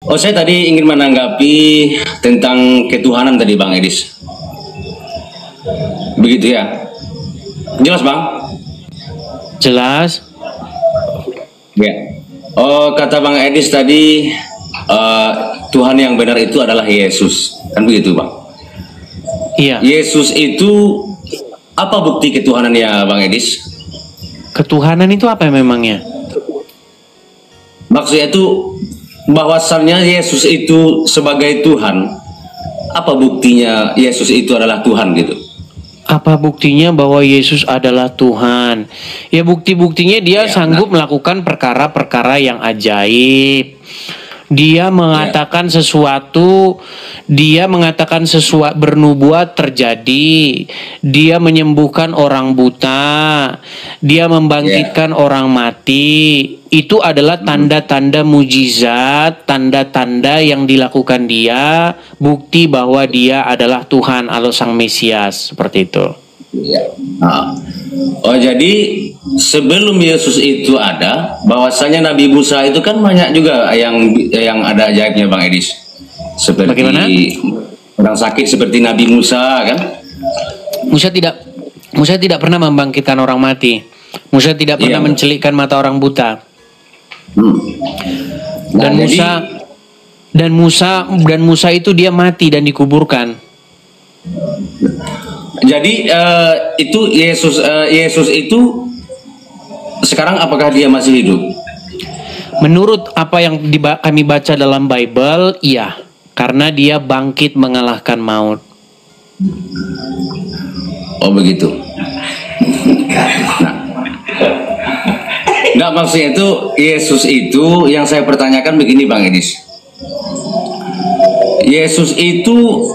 Oh, saya tadi ingin menanggapi tentang ketuhanan tadi Bang Edis. Begitu ya? Jelas Bang? Jelas. Ya. Oh, kata Bang Edis tadi Tuhan yang benar itu adalah Yesus. Kan begitu Bang? Iya. Yesus itu apa bukti ketuhanannya Bang Edis? Ketuhanan itu apa memangnya? Maksudnya itu bahwasannya Yesus itu sebagai Tuhan. Apa buktinya Yesus itu adalah Tuhan gitu? Apa buktinya bahwa Yesus adalah Tuhan? Ya bukti-buktinya dia sanggup melakukan perkara-perkara yang ajaib. Dia mengatakan sesuatu, bernubuat terjadi. Dia menyembuhkan orang buta, dia membangkitkan orang mati. Itu adalah tanda-tanda mujizat, tanda-tanda yang dilakukan dia, bukti bahwa dia adalah Tuhan atau Sang Mesias, seperti itu. Ya. Nah. Oh, jadi sebelum Yesus itu ada, bahwasanya Nabi Musa itu kan banyak juga yang ada ajaibnya Bang Edis. Seperti bagaimana? Orang sakit seperti Nabi Musa kan? Musa tidak pernah membangkitkan orang mati. Musa tidak pernah mencelikkan mata orang buta. Nah, Dan Musa itu dia mati dan dikuburkan. Jadi itu Yesus itu sekarang apakah dia masih hidup? Menurut apa yang kami baca dalam Bible, iya, karena dia bangkit mengalahkan maut. Oh begitu. Nah, maksudnya itu Yesus itu yang saya pertanyakan begini Bang Edis. Yesus itu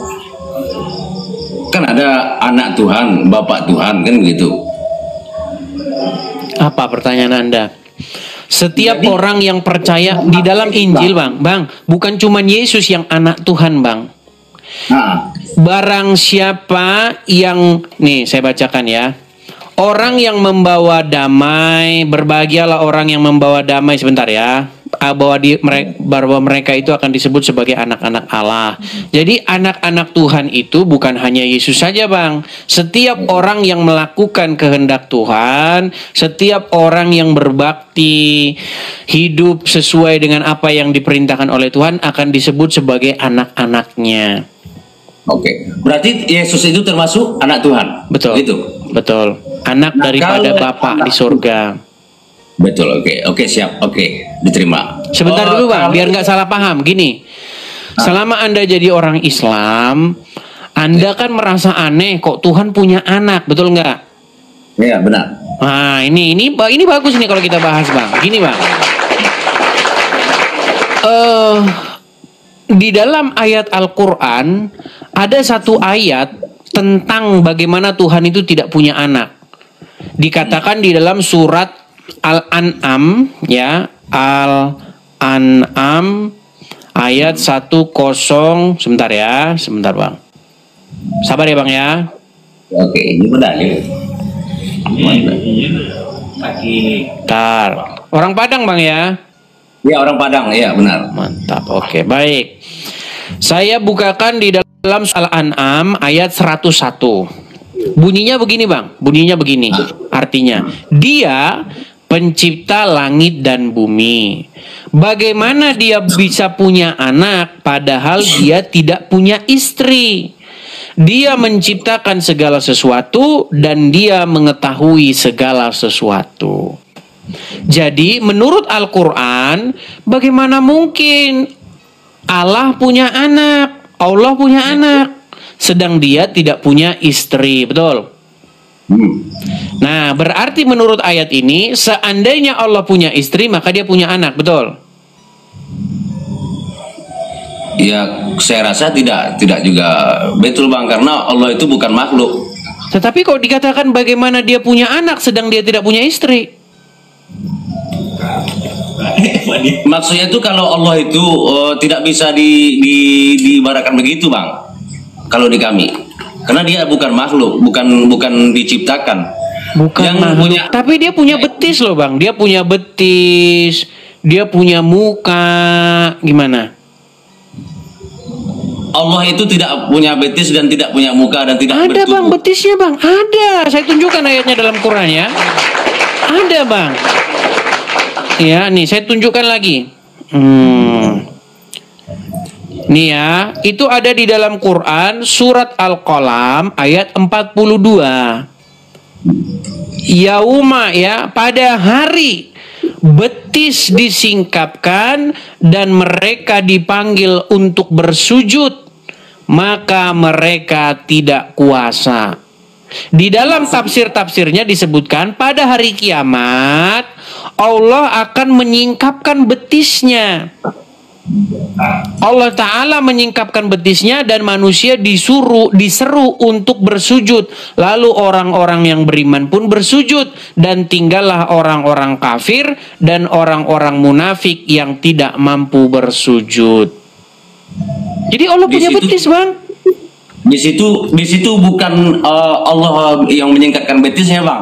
kan ada anak Tuhan, Bapak Tuhan kan gitu. Apa pertanyaan Anda? Setiap orang yang percaya di dalam Injil, Bang, bukan cuma Yesus yang anak Tuhan, Bang. Barang siapa yang, nih saya bacakan ya. Orang yang membawa damai, berbahagialah orang yang membawa damai, sebentar ya. Bahwa mereka itu akan disebut sebagai anak-anak Allah. Jadi anak-anak Tuhan itu bukan hanya Yesus saja Bang. Setiap orang yang melakukan kehendak Tuhan, setiap orang yang berbakti, hidup sesuai dengan apa yang diperintahkan oleh Tuhan akan disebut sebagai anak-anaknya. Oke, berarti Yesus itu termasuk anak Tuhan? Betul. Gitu? Betul. Anak daripada Bapa di surga. Betul, oke, siap, diterima. Sebentar dulu Bang, biar nggak salah paham. Gini, selama Anda jadi orang Islam, Anda kan merasa aneh kok Tuhan punya anak, betul nggak? Iya, benar. Nah, ini bagus nih kalau kita bahas Bang. Gini Bang, di dalam ayat Al-Quran ada satu ayat tentang bagaimana Tuhan itu tidak punya anak. Dikatakan di dalam surat Al-An'am ya, Al-An'am ayat 10, sebentar Bang. Sabar ya Bang ya. Oke, ini medali. Bentar. Orang Padang Bang ya? Ya, orang Padang, ya benar. Mantap, oke, baik. Saya bukakan di dalam Al-An'am ayat 101. Bunyinya begini Bang, artinya dia pencipta langit dan bumi. Bagaimana dia bisa punya anak padahal dia tidak punya istri? Dia menciptakan segala sesuatu dan dia mengetahui segala sesuatu. Jadi menurut Al-Quran, bagaimana mungkin Allah punya anak, Allah punya anak, sedang dia tidak punya istri, betul? Nah, berarti menurut ayat ini, seandainya Allah punya istri, maka dia punya anak, betul? Ya, saya rasa tidak juga betul Bang, karena Allah itu bukan makhluk. Tetapi kok dikatakan bagaimana dia punya anak, sedang dia tidak punya istri? Maksudnya itu kalau Allah itu tidak bisa diibaratkan begitu Bang, kalau di kami. Karena dia bukan makhluk, bukan diciptakan. Bukan yang makhluk. Tapi dia punya betis loh Bang. Dia punya betis, dia punya muka, gimana? Allah itu tidak punya betis dan tidak punya muka dan tidak Ada bertubuh. bang betisnya bang, ada. Saya tunjukkan ayatnya dalam Quran ya. Ada bang. Ya nih saya tunjukkan lagi. Nih ya, itu ada di dalam Quran surat Al-Qalam ayat 42. Yauma ya, pada hari betis disingkapkan dan mereka dipanggil untuk bersujud, maka mereka tidak kuasa. Di dalam tafsir-tafsirnya disebutkan pada hari kiamat Allah akan menyingkapkan betisnya. Allah Ta'ala menyingkapkan betisnya dan manusia diseru untuk bersujud. Lalu orang-orang yang beriman pun bersujud, dan tinggallah orang-orang kafir dan orang-orang munafik yang tidak mampu bersujud. Jadi Allah punya betis bang. Di situ bukan Allah yang menyingkapkan betisnya bang.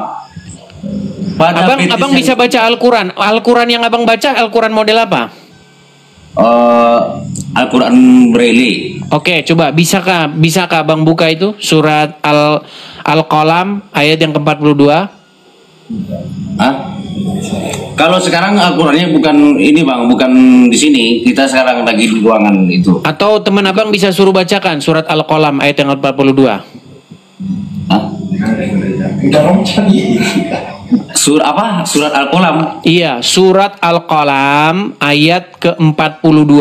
Abang bisa baca Al-Quran. Al-Quran yang abang baca Al-Quran model apa? Al-Quran Braille. Oke, coba bisakah Bang buka itu surat Al-Qalam ayat yang ke-42? Hah? Kalau sekarang Al-Qurannya bukan ini bang, bukan di sini. Kita sekarang lagi di ruangan itu. Atau teman abang bisa suruh bacakan surat Al-Qalam ayat yang ke-42? Hah? Surat Al-Qalam. Iya, surat Al-Qalam ayat ke-42.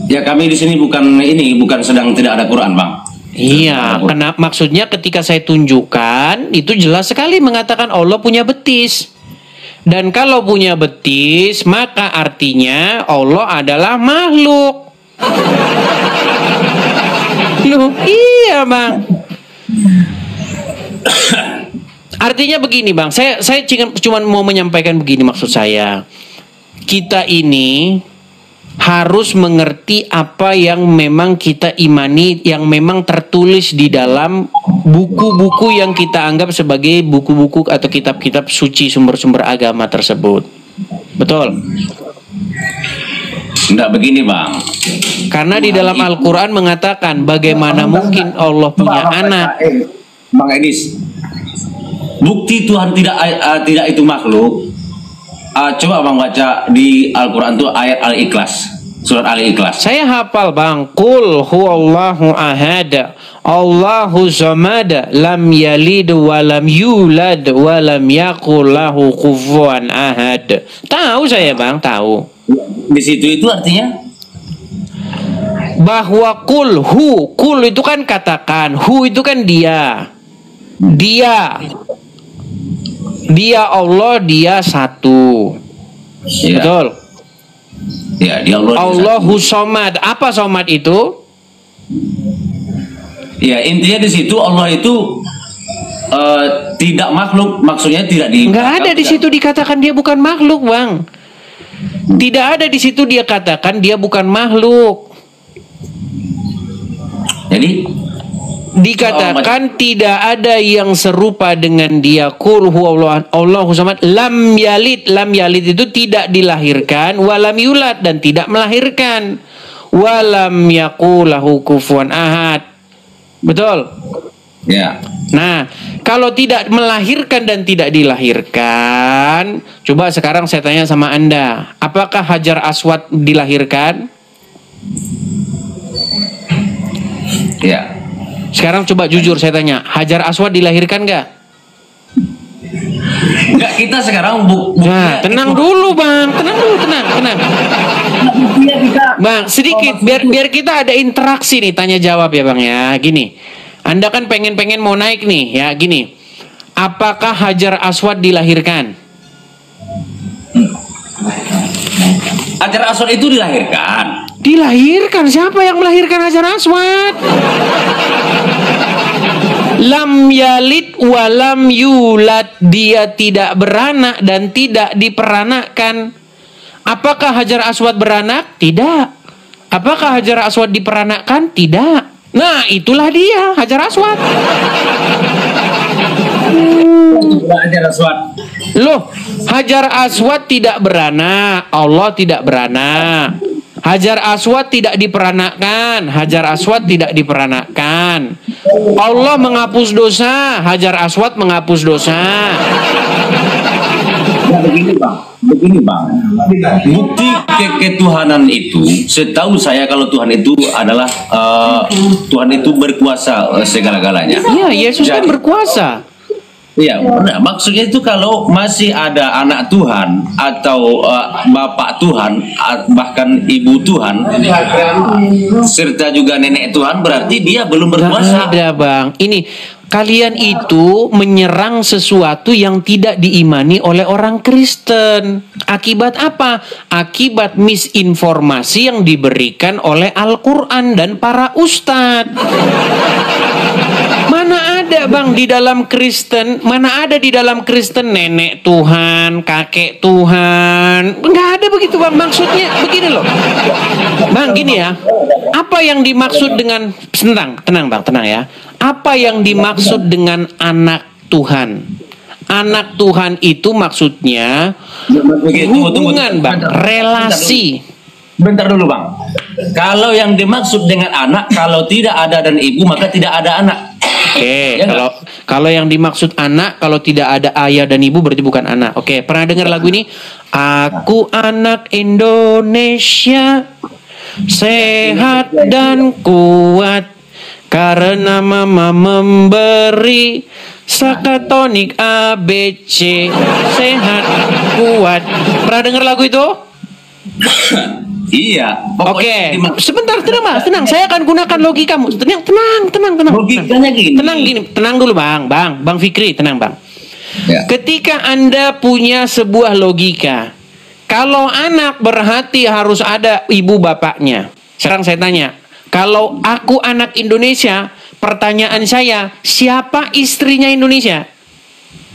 Ya kami di sini bukan sedang tidak ada Quran bang. Iya, karena maksudnya ketika saya tunjukkan itu jelas sekali mengatakan Allah punya betis. Dan kalau punya betis maka artinya Allah adalah makhluk. Loh, iya bang. Artinya begini bang, saya cuma mau menyampaikan begini maksud saya. Kita ini harus mengerti apa yang memang kita imani, yang memang tertulis di dalam buku-buku yang kita anggap sebagai buku-buku atau kitab-kitab suci sumber-sumber agama tersebut. Betul? Enggak begini bang. Karena di dalam Al-Quran mengatakan bagaimana mungkin Allah punya anak. Bang Edis, bukti Tuhan tidak itu makhluk. Coba bang baca di Al-Quran tuh ayat Al-Ikhlas, surat Al-Ikhlas. Saya hafal bang. Qul huwallahu ahad, Allahu samad, lam yalid wa lam yulad wa lam yakul lahu kufuwan ahad. Tahu saya bang, tahu. Di situ itu artinya bahwa kul itu kan katakan, hu itu kan dia Allah, dia satu. Ya. Betul. Ya, dia Allahu somad. Apa somad itu? Ya, intinya di situ Allah itu tidak makhluk, maksudnya tidak di. Nggak ada di situ dikatakan dia bukan makhluk, bang. Tidak ada di situ dia katakan dia bukan makhluk. Jadi dikatakan tidak ada yang serupa dengan dia. Qul huwallahu samad, lam yalid. Lam yalid itu tidak dilahirkan, walam yulad dan tidak melahirkan, walam yakul lahu kufuwan ahad. Betul? Ya. Nah, kalau tidak melahirkan dan tidak dilahirkan, coba sekarang saya tanya sama Anda, apakah Hajar Aswad dilahirkan? Ya. Sekarang coba jujur saya tanya, Hajar Aswad dilahirkan nggak? Enggak, kita sekarang Nah, tenang dulu bang, tenang. Bang, sedikit biar kita ada interaksi nih, tanya jawab ya bang ya. Gini, Anda kan pengen mau naik nih ya, gini. Apakah Hajar Aswad dilahirkan? Hajar Aswad itu dilahirkan. Dilahirkan, siapa yang melahirkan Hajar Aswad? Lam yalid walam yulad, dia tidak beranak dan tidak diperanakkan. Apakah Hajar Aswad beranak? Tidak. Apakah Hajar Aswad diperanakkan? Tidak. Nah, itulah dia Hajar Aswad. Hajar Aswad. Loh, Hajar Aswad tidak beranak, Allah tidak beranak. Hajar Aswad tidak diperanakan. Hajar Aswad tidak diperanakan. Allah menghapus dosa. Hajar Aswad menghapus dosa. Ya, begini bang, bukti ketuhanan itu, setahu saya kalau Tuhan itu adalah Tuhan itu berkuasa segala-galanya. Iya, Yesus kan berkuasa. Iya, benar. Maksudnya itu kalau masih ada anak Tuhan atau bapak Tuhan, bahkan ibu Tuhan, serta juga nenek Tuhan, berarti dia belum berkuasa. Gak ada bang. Ini kalian itu menyerang sesuatu yang tidak diimani oleh orang Kristen. Akibat apa? Akibat misinformasi yang diberikan oleh Al-Quran dan para ustadz. Mana ada bang di dalam Kristen, mana ada di dalam Kristen nenek Tuhan, kakek Tuhan. Nggak ada begitu bang. Maksudnya begini loh bang, gini ya. Apa yang dimaksud dengan, tenang bang, tenang ya. Apa yang dimaksud dengan anak Tuhan? Anak Tuhan itu maksudnya hubungan bang, relasi. Bentar dulu bang. Kalau yang dimaksud dengan anak, kalau tidak ada dan ibu maka tidak ada anak. Oke, kalau yang dimaksud anak, kalau tidak ada ayah dan ibu berarti bukan anak. Oke, pernah dengar lagu ini? Aku anak Indonesia, sehat dan kuat, karena mama memberi Sakatonik ABC, sehat kuat. Pernah dengar lagu itu? Iya. Oke, sebentar, tenang. Saya akan gunakan logikamu. Tenang. Logikanya gini. Tenang dulu bang Fikri, tenang bang. Ya. Ketika Anda punya sebuah logika, kalau anak berhati harus ada ibu bapaknya. Sekarang saya tanya, kalau aku anak Indonesia, pertanyaan saya, siapa istrinya Indonesia?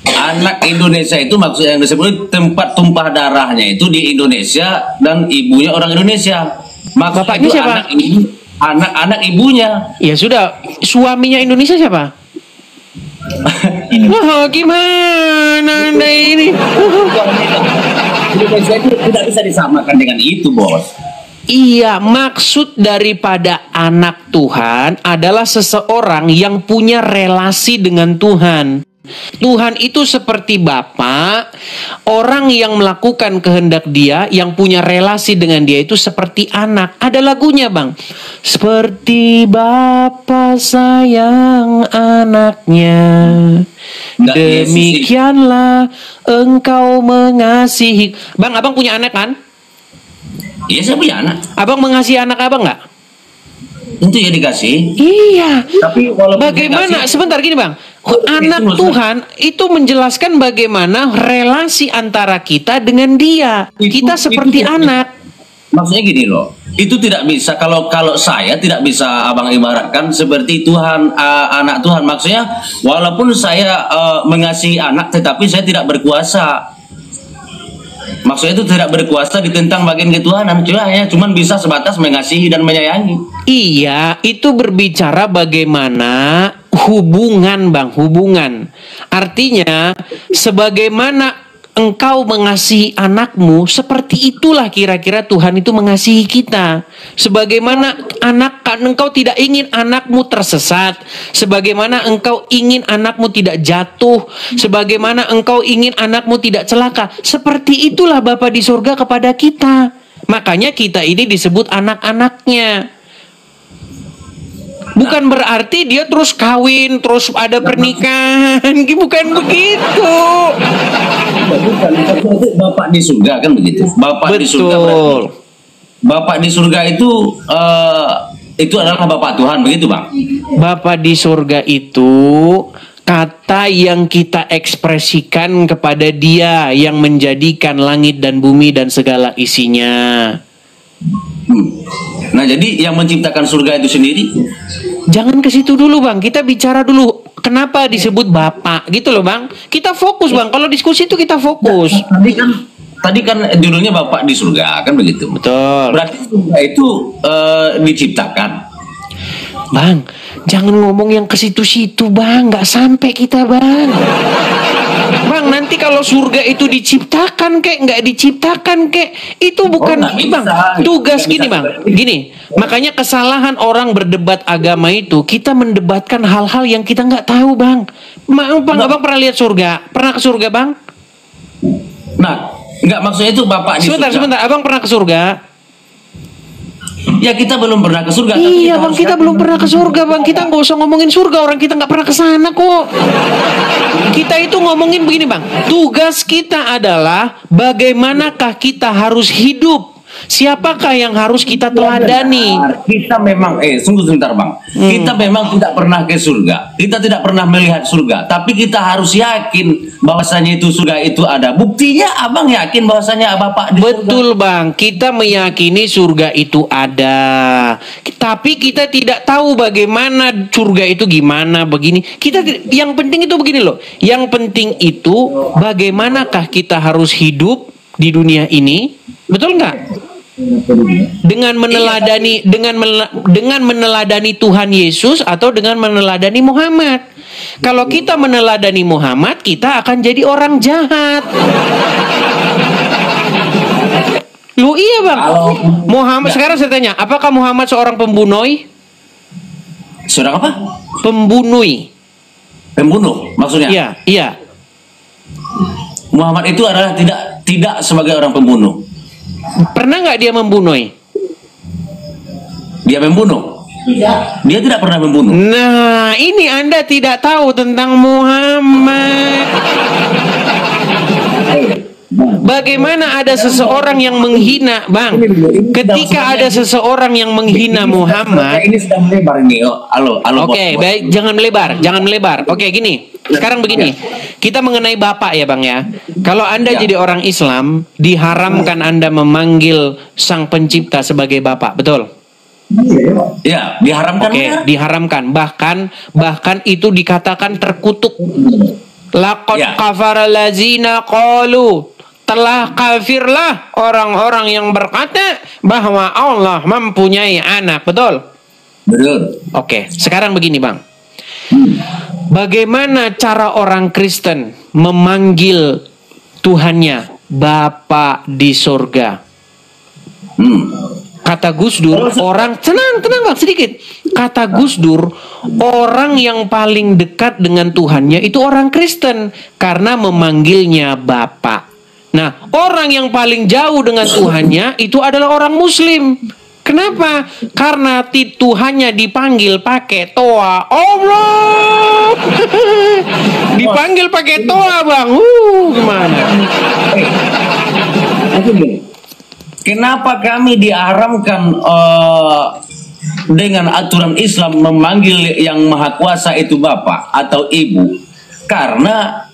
Anak Indonesia itu maksudnya yang disebut tempat tumpah darahnya itu di Indonesia dan ibunya orang Indonesia. Maksudnya bapaknya siapa? Anak ibunya. Ya sudah, suaminya Indonesia siapa? Wah, gimana Anda ini? Indonesia itu tidak bisa disamakan dengan itu, bos. Iya, maksud daripada anak Tuhan adalah seseorang yang punya relasi dengan Tuhan. Tuhan itu seperti Bapa, orang yang melakukan kehendak Dia, yang punya relasi dengan Dia itu seperti anak. Ada lagunya bang, seperti Bapa sayang anaknya, demikianlah engkau mengasihi. Bang, abang punya anak kan? Iya, saya punya anak. Abang mengasihi anak abang nggak? Tentu ya dikasih. Iya. Tapi bagaimana? Sebentar gini bang. Anak Tuhan itu menjelaskan bagaimana relasi antara kita dengan Dia. Kita seperti anak. Maksudnya gini loh. Itu tidak bisa kalau saya tidak bisa abang ibaratkan seperti Tuhan, anak Tuhan. Maksudnya walaupun saya mengasihi anak, tetapi saya tidak berkuasa. Maksudnya itu tidak berkuasa ditentang bagian ketuhanan, cuman bisa sebatas mengasihi dan menyayangi. Iya, itu berbicara bagaimana hubungan bang, hubungan. Artinya, sebagaimana engkau mengasihi anakmu, seperti itulah kira-kira Tuhan itu mengasihi kita. Sebagaimana engkau tidak ingin anakmu tersesat, sebagaimana engkau ingin anakmu tidak jatuh, sebagaimana engkau ingin anakmu tidak celaka, seperti itulah Bapa di surga kepada kita. Makanya kita ini disebut anak-anaknya. Bukan berarti dia terus kawin, terus ada pernikahan, bukan begitu. Bapak di surga kan begitu. Bapak di surga berarti. Bapak di surga itu adalah Bapak Tuhan, begitu bang? Bapak di surga itu kata yang kita ekspresikan kepada Dia yang menjadikan langit dan bumi dan segala isinya. Nah, jadi yang menciptakan surga itu sendiri. Jangan ke situ dulu bang, kita bicara dulu kenapa disebut Bapak gitu loh bang. Kita fokus bang, kalau diskusi itu kita fokus. Tadi kan judulnya Bapak di surga kan begitu. Betul. Berarti surga itu diciptakan. Bang, jangan ngomong yang ke situ-situ bang, nggak sampai kita bang. Bang, nanti kalau surga itu diciptakan kek, nggak diciptakan kek, itu bukan Bang, tugas gini Bang. Gini, makanya kesalahan orang berdebat agama itu, kita mendebatkan hal-hal yang kita nggak tahu Bang. Abang pernah lihat surga? Pernah ke surga Bang? Nah, nggak, maksudnya itu Bapak di surga. Sebentar, Abang pernah ke surga? Ya kita belum pernah ke surga. Iya Bang, kita belum pernah ke surga Bang. Kita nggak usah ngomongin surga, orang kita nggak pernah ke sana kok. Kita itu ngomongin begini Bang. Tugas kita adalah bagaimanakah kita harus hidup. Siapakah yang harus kita teladani? Kita memang, sungguh sebentar Bang. Kita memang tidak pernah ke surga. Kita tidak pernah melihat surga. Tapi kita harus yakin bahwasanya itu surga itu ada. Buktinya Abang yakin bahwasanya Bapak di surga. Betul Bang. Kita meyakini surga itu ada. Tapi kita tidak tahu bagaimana surga itu gimana begini. Yang penting itu begini loh. Yang penting itu bagaimanakah kita harus hidup di dunia ini. Betul nggak? Dengan meneladani Tuhan Yesus atau dengan meneladani Muhammad. Kalau kita meneladani Muhammad, kita akan jadi orang jahat. Lu iya Bang. Muhammad sekarang saya tanya, apakah Muhammad seorang pembunuh? Seorang apa? Pembunuh. Pembunuh maksudnya? Iya, iya. Muhammad itu adalah tidak sebagai orang pembunuh. Pernah nggak dia membunuh? Dia membunuh? Dia tidak pernah membunuh. Nah, ini Anda tidak tahu tentang Muhammad. Bagaimana ada seseorang yang menghina, Bang? Ketika ada seseorang yang menghina Muhammad, ini sudah melebar ini. Halo. Oke, baik, jangan melebar. Oke, gini. Sekarang begini, kita mengenai Bapak ya Bang ya. Kalau Anda jadi orang Islam, diharamkan Anda memanggil Sang Pencipta sebagai Bapak, betul? Ya, diharamkan. Oke, diharamkan. Bahkan itu dikatakan terkutuk. Laqad kafara lazina qalu, telah kafirlah orang-orang yang berkata bahwa Allah mempunyai anak, betul? Betul. Oke, sekarang begini Bang. Bagaimana cara orang Kristen memanggil Tuhannya Bapa di sorga? Kata Gus Dur, orang tenang Bang sedikit. Kata Gus Dur, orang yang paling dekat dengan Tuhannya itu orang Kristen karena memanggilnya Bapa. Nah, orang yang paling jauh dengan Tuhannya itu adalah orang Muslim. Kenapa? Karena Tuhannya dipanggil pakai toa. Allah. Dipanggil pakai toa, Bang. Gimana? Kenapa kami diharamkan dengan aturan Islam memanggil yang maha kuasa itu Bapak atau Ibu? Karena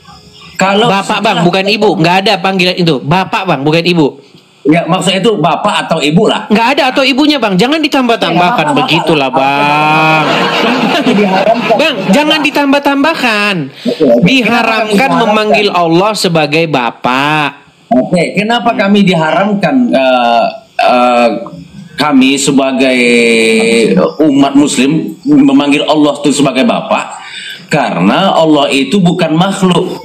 kalau Bapak Bang, bukan Ibu. Nggak ada panggilan itu. Bapak Bang, bukan Ibu. Ya, maksudnya itu Bapak atau Ibu lah. Nggak ada atau ibunya Bang. Jangan ditambah-tambahkan. Begitulah Bang. Bang, jangan ditambah-tambahkan. Diharamkan memanggil Allah sebagai Bapak. Oke, kenapa kami diharamkan kami sebagai umat Muslim memanggil Allah itu sebagai Bapak? Karena Allah itu bukan makhluk.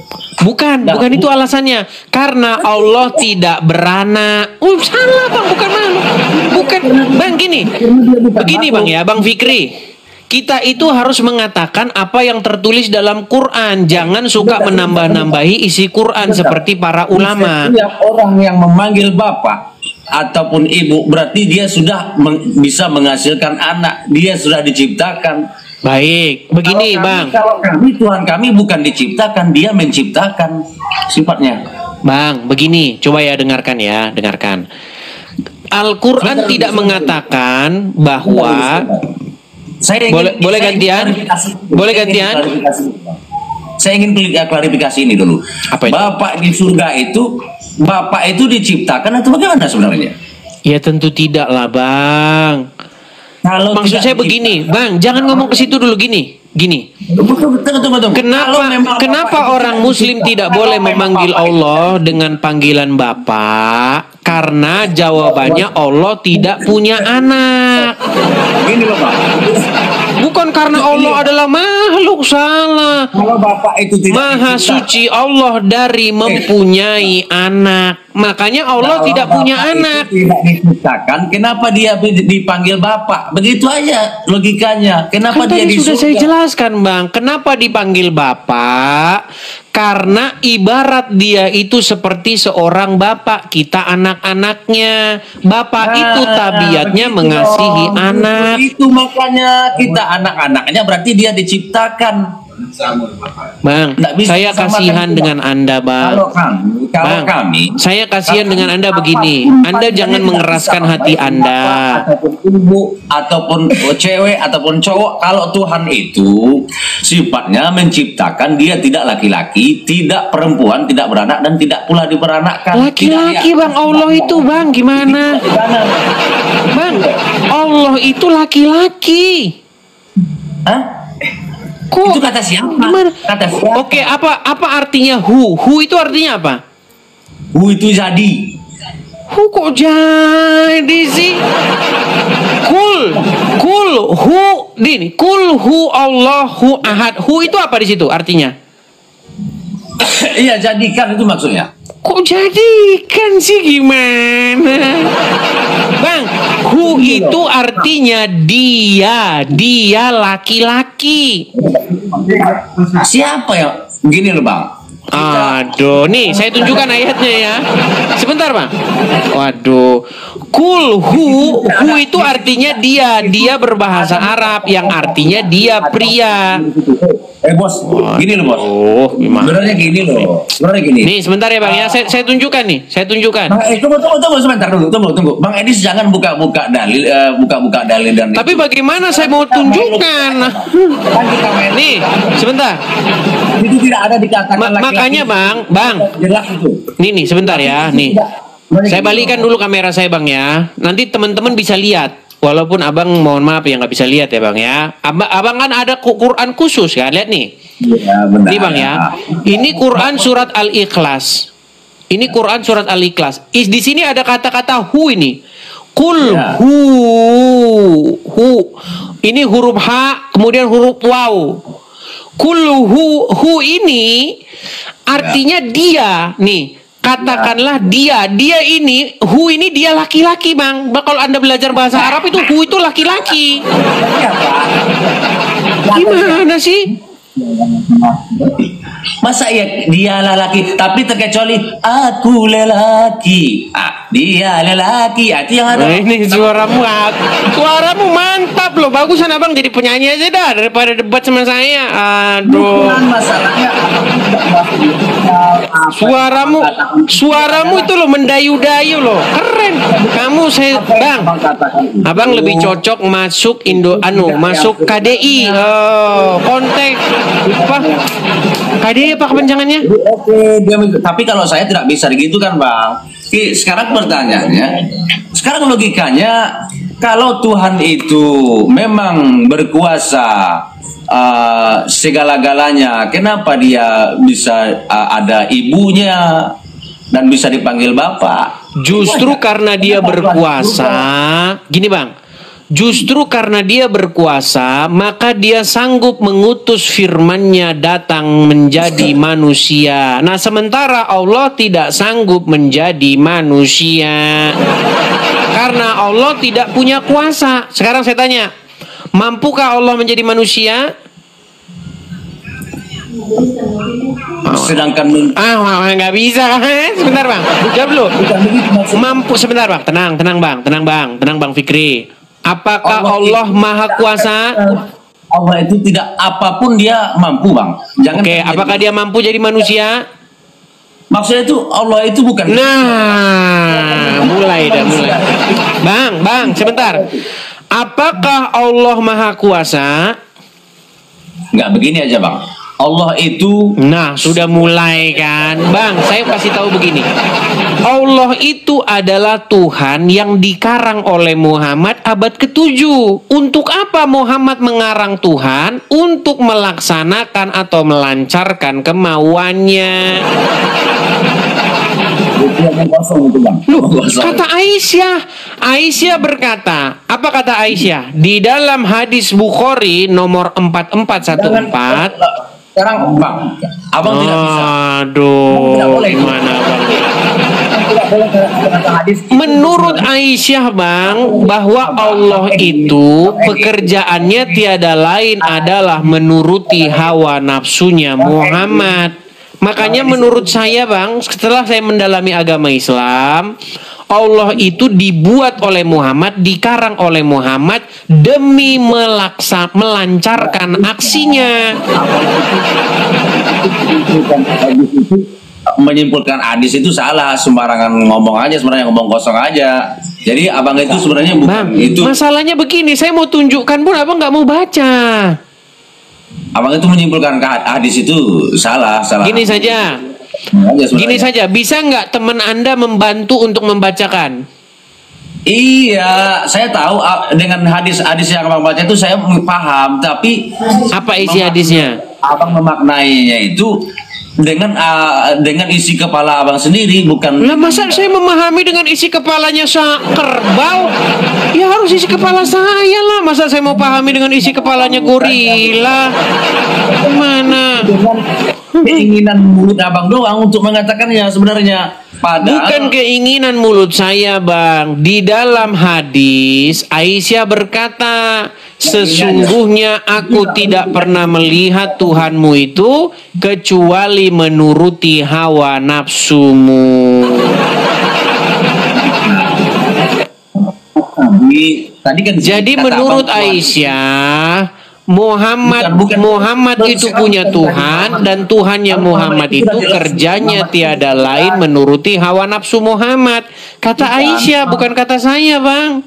Bukan itu alasannya. Karena Allah tidak beranak. Salah Bang, bukan makhluk. Bukan, Bang gini. Begini Bang ya, Bang Fikri. Kita itu harus mengatakan apa yang tertulis dalam Quran. Jangan suka menambah-nambahi isi Quran seperti para ulama. Setiap orang yang memanggil Bapak ataupun Ibu berarti dia sudah bisa menghasilkan anak. Dia sudah diciptakan. Baik, begini Bang. Kalau kami, Tuhan kami bukan diciptakan, Dia menciptakan sifatnya. Bang, begini, coba ya dengarkan. Al-Quran tidak mengatakan bahwa boleh gantian? Saya ingin klarifikasi ini dulu. Apa itu? Bapak di surga itu, Bapak itu diciptakan atau bagaimana sebenarnya? Ya tentu tidak lah Bang. Maksud saya begini, Bang, jangan ngomong ke situ dulu gini. Kenapa orang Muslim tidak boleh memanggil Allah dengan panggilan Bapak? Karena jawabannya Allah tidak punya anak. Gini loh Pak. Bukan karena Allah adalah makhluk, salah. Kalau Bapak itu tidak Maha suci Allah dari mempunyai anak. Makanya Allah tidak punya anak. Tidak diciptakan, kenapa dia dipanggil Bapak? Begitu aja logikanya. Kenapa Kan dia tadi sudah surga? saya jelaskan, Bang. Kenapa dipanggil Bapak? Karena ibarat dia itu seperti seorang bapak, kita anak-anaknya. Bapak itu tabiatnya mengasihi anak. Itu makanya kita anak-anaknya, berarti dia diciptakan. Bang, saya kasihan dengan Anda, Bang. Kalau kami, saya kasihan dengan Anda begini. Anda jangan mengeraskan hati Anda. Ataupun ibu, ataupun cewek, ataupun cowok. Kalau Tuhan itu sifatnya menciptakan, dia tidak laki-laki, tidak perempuan, tidak beranak, dan tidak pula diperanakkan. Laki-laki, Bang. Allah itu, Bang, gimana? Bang, Allah itu laki-laki. Hah? Kok? Itu kata siapa? Gimana? Kata siapa? Oke, apa artinya hu? Hu itu artinya apa? Itu jadi. Hu kok jadi sih? Kul hu dini. Kul hu Allahu ahad. Hu itu apa di situ artinya? Iya, jadikan itu maksudnya. Kok jadikan sih, gimana? Bang, hu itu artinya dia laki-laki. Siapa ya? Gini loh, Bang. Aduh, nih saya tunjukkan ayatnya ya. Sebentar, Bang. Waduh. Kul hu itu artinya dia berbahasa Arab yang artinya dia pria. Bos, gini loh, Bos. Oh, gimana? Sebenarnya gini loh. Sebenarnya gini. Nih, sebentar ya, Bang ya. Saya tunjukkan nih. Saya tunjukkan. Bang, tunggu sebentar dulu. Tunggu. Bang Edis jangan buka-buka dalil, buka-buka dalil dan Tapi bagaimana saya mau tunjukkan? Nih, sebentar. itu tidak ada dikatakan laki-laki. Makanya, Bang. Jelas itu. Nih, sebentar ya. Nih. Saya balikan dulu kamera saya, Bang ya. Nanti teman-teman bisa lihat. Walaupun abang mohon maaf ya nggak bisa lihat ya, Bang ya. Abang kan ada Quran khusus kan, lihat nih. Iya, benar. Nih, Bang ya. Ini Quran surat Al-Ikhlas. Ini Quran surat Al-Ikhlas. Di sini ada kata-kata hu ini. Kul Ya. hu. Ini huruf H, kemudian huruf waw. Kul hu ini artinya dia nih. Katakanlah dia ini, hu ini dia laki-laki, Bang. Kalau Anda belajar bahasa Arab itu hu itu laki-laki. Gimana sih? Masa ya dia lelaki, tapi terkecuali aku lelaki. Dia lelaki. Itu yang ada. Nah, ini suaramu mantap loh. Bagusan abang jadi penyanyi aja dah daripada debat sama saya. Aduh. Bukan masalahnya Suaramu itu loh mendayu-dayu loh. Keren. Kamu abang lebih cocok masuk masuk KDI. Konteks apa? KDI apa kepanjangannya? Oke, tapi kalau saya tidak bisa gitu kan, Bang. Sekarang pertanyaannya, sekarang logikanya, kalau Tuhan itu memang berkuasa segala-galanya, kenapa dia bisa ada ibunya dan bisa dipanggil Bapak? Justru karena dia berkuasa, gini Bang. Justru karena dia berkuasa, maka dia sanggup mengutus firman-Nya datang menjadi manusia. Nah, sementara Allah tidak sanggup menjadi manusia. Karena Allah tidak punya kuasa. Sekarang saya tanya, mampukah Allah menjadi manusia? Sedangkan nggak bisa. Sebentar Bang, jawab dulu. Mampu, sebentar Bang, tenang Bang Fikri. Apakah Allah Maha Kuasa? Allah itu tidak apapun dia mampu, Bang. Oke, apakah dia mampu jadi manusia? Maksudnya itu Allah itu bukan. Nah, mulai. Bang, sebentar. Apakah Allah Maha Kuasa? Nggak, begini aja, Bang. Allah itu. Nah, sudah mulai kan, Bang. Saya kasih tahu begini. Allah itu adalah Tuhan yang dikarang oleh Muhammad abad ke-7. Untuk apa Muhammad mengarang Tuhan? Untuk melaksanakan atau melancarkan kemauannya. Ngomong kosong itu bang. Kata Aisyah berkata, apa kata Aisyah? Di dalam hadis Bukhari nomor 4414. Sekarang bang, abang tidak bisa. Aduh, gimana bang? Menurut Aisyah bang, bahwa Allah itu pekerjaannya tiada lain adalah menuruti hawa nafsunya Muhammad. Makanya menurut saya bang, setelah saya mendalami agama Islam, Allah itu dibuat oleh Muhammad, dikarang oleh Muhammad demi melancarkan aksinya. Menyimpulkan hadis itu salah, sembarangan ngomong aja, sebenarnya ngomong kosong aja. Jadi abang itu sebenarnya bukan bang, itu. Masalahnya begini, saya mau tunjukkan pun abang nggak mau baca. Abang itu menyimpulkan hadis itu salah. Gini saja. Gini saja, bisa nggak teman Anda membantu untuk membacakan? Iya, saya tahu dengan hadis-hadis yang abang baca itu saya paham, tapi apa isi hadisnya? Abang memaknainya itu dengan isi kepala abang sendiri, bukan. Nah, masa saya memahami dengan isi kepalanya kerbau? Ya harus isi kepala saya lah. Masa saya mau pahami dengan isi kepalanya gorila? Mana? Keinginan mulut abang doang untuk mengatakannya sebenarnya. Bukan keinginan mulut saya bang. Di dalam hadis Aisyah berkata, sesungguhnya aku tidak pernah melihat Tuhanmu itu kecuali menuruti hawa nafsumu. Jadi menurut Aisyah, Muhammad itu punya Tuhan, dan Tuhannya Muhammad itu kerjanya tiada lain menuruti hawa nafsu Muhammad. Kata Aisyah, bukan kata saya bang.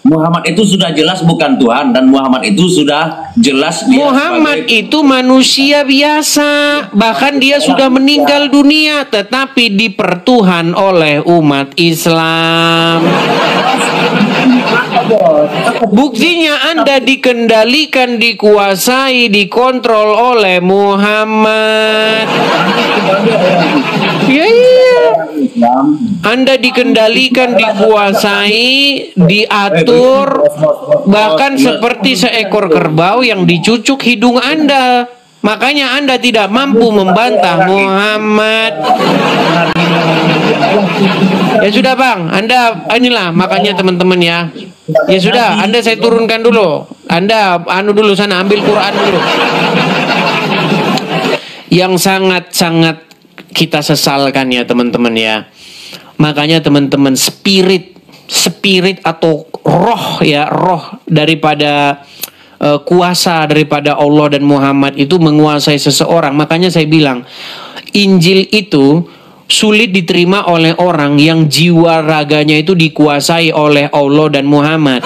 Muhammad itu sudah jelas bukan Tuhan, dan Muhammad itu sudah jelas dia Muhammad itu manusia biasa, bahkan dia sudah meninggal dunia tetapi dipertuhan oleh umat Islam. Buktinya Anda dikendalikan, dikuasai, dikontrol oleh Muhammad. Ya, iya. Anda dikendalikan, dikuasai, diatur, bahkan seperti seekor kerbau yang dicucuk hidung Anda. Makanya Anda tidak mampu membantah Muhammad. Ya sudah bang, Anda inilah makanya teman-teman ya. Ya sudah, Anda saya turunkan dulu. Anda dulu sana, ambil Quran dulu. Yang sangat-sangat kita sesalkan ya teman-teman ya. Makanya teman-teman, spirit atau roh daripada kuasa daripada Allah dan Muhammad itu menguasai seseorang. Makanya saya bilang, Injil itu sulit diterima oleh orang yang jiwa raganya itu dikuasai oleh Allah dan Muhammad.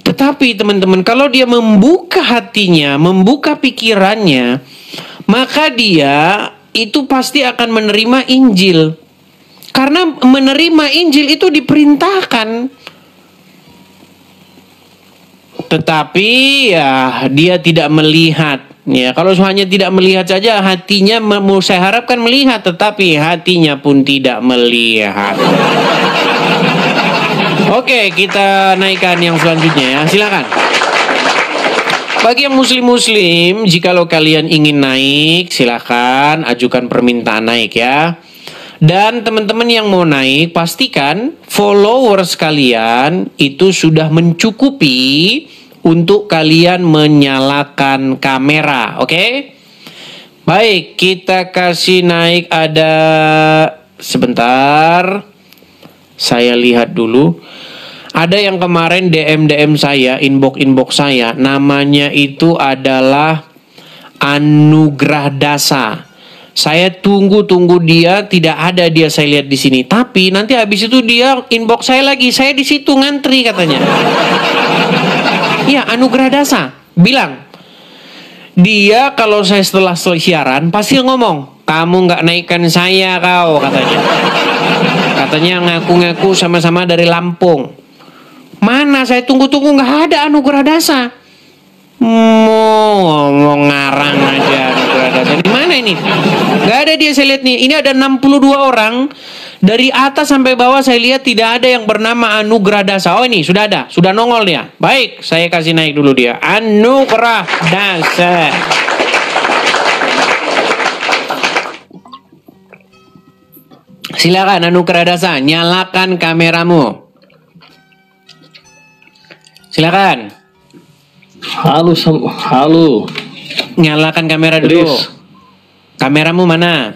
Tetapi teman-teman, kalau dia membuka hatinya, membuka pikirannya, maka dia itu pasti akan menerima Injil. Karena menerima Injil itu diperintahkan. Tetapi ya dia tidak melihat. Ya, kalau hanya tidak melihat saja, hatinya saya harapkan melihat, tetapi hatinya pun tidak melihat. Oke, kita naikkan yang selanjutnya ya. Silakan. Bagi yang muslim-muslim, jikalau kalian ingin naik, silakan ajukan permintaan naik ya. Dan teman-teman yang mau naik, pastikan followers kalian itu sudah mencukupi untuk kalian menyalakan kamera, oke? Baik, kita kasih naik, ada sebentar. Saya lihat dulu. Ada yang kemarin DM saya, inbox saya, namanya itu adalah Anugrah Dasa. Saya tunggu dia, tidak ada dia, saya lihat di sini. Tapi nanti habis itu dia inbox saya lagi, saya di situ ngantri katanya. Ya, Anugrah Dasa bilang, dia kalau saya setelah siaran pasti ngomong, kamu nggak naikkan saya kau, katanya. Katanya ngaku-ngaku sama-sama dari Lampung. Mana saya tunggu-tunggu nggak ada Anugrah Dasa. Mau ngomong ngarang aja Anugrah Nugradasa. Di mana ini? Gak ada dia, saya lihat nih. Ini ada 62 orang. Dari atas sampai bawah saya lihat tidak ada yang bernama Anugradasa. Oh ini sudah ada, sudah nongol dia. Baik, saya kasih naik dulu dia. Anugradasa. Silakan Anugradasa, nyalakan kameramu. Silakan. Halo. Nyalakan kamera dulu. Kameramu mana?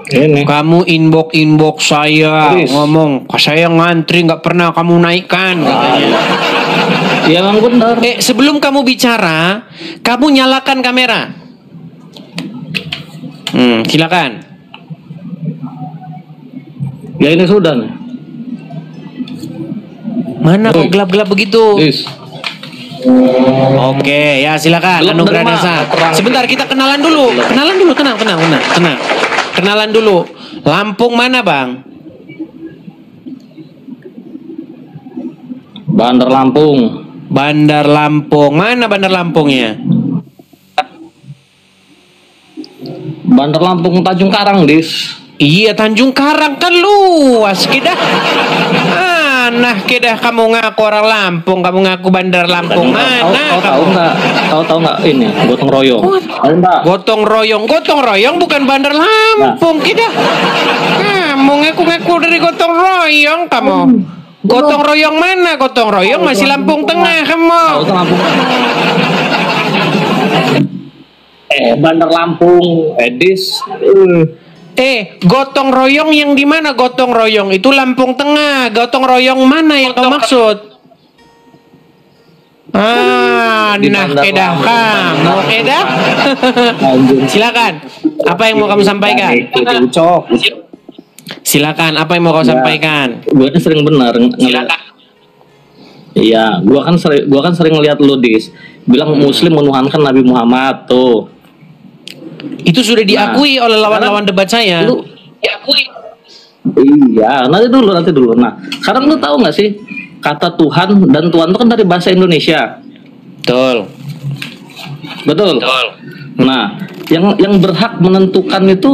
Ini. Kamu inbox saya ngomong, saya ngantri nggak pernah kamu naikkan katanya. Ya memang benar. Sebelum kamu bicara, kamu nyalakan kamera. Silakan. Ya ini sudah nih. Mana kok gelap-gelap begitu? Oke, ya silakan Anugradasa. Sebentar kita kenalan dulu. Tenang. Kenalan dulu. Lampung mana, Bang? Bandar Lampung. Bandar Lampung. Mana Bandar Lampungnya? Bandar Lampung Tanjung Karang, Dis. Iya, Tanjung Karang kan luas kidah. Nah, kidah kamu ngaku orang Lampung, kamu ngaku Bandar Lampung. Mana? Tahu nggak ini gotong royong? Gotong royong bukan Bandar Lampung kidah. Kamu ngaku-ngaku dari gotong royong kamu. Gotong royong mana? Gotong royong masih Lampung Tengah kamu. Bandar Lampung, Edis. Gotong royong yang di mana? Gotong royong itu Lampung Tengah. Gotong royong mana yang kau maksud? Nah, kedah kamu, kedah. Silakan. Apa yang mau kamu sampaikan? Silakan. Apa yang mau kau sampaikan? Gue kan sering benar ngeliat. Iya, gue kan sering ngeliat lu, Dis. Bilang Muslim menuhankan Nabi Muhammad tuh. Itu sudah diakui oleh lawan-lawan debat saya. Diakui. Iya, nanti dulu. Nah, sekarang lu tahu nggak sih kata Tuhan dan Tuhan itu kan dari bahasa Indonesia. Betul. Nah, yang berhak menentukan itu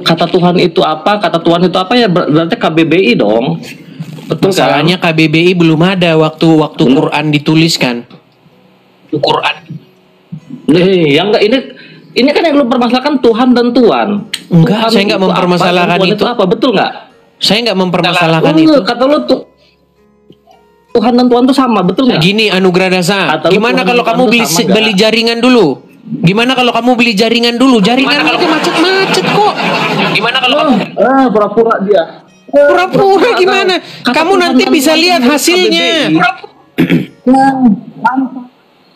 kata Tuhan itu apa, kata Tuhan itu apa ya berarti KBBI dong. Betul. Masalahnya kan? KBBI belum ada waktu Quran dituliskan. Yang enggak ini kan yang lu permasalahkan Tuhan dan Tuan. Enggak, Tuhan saya enggak mempermasalahkan itu. itu. Apa betul nggak? Saya enggak mempermasalahkan itu. Kata lu Tuhan dan Tuhan itu sama, betul nggak? Gini Anugradasa, gimana kalau kamu beli jaringan dulu? Gimana kalau kamu beli jaringan dulu? Jaringan itu macet-macet kok. Gimana kalau kamu pura-pura dia. Pura-pura gimana? Kamu nanti bisa lihat hasilnya.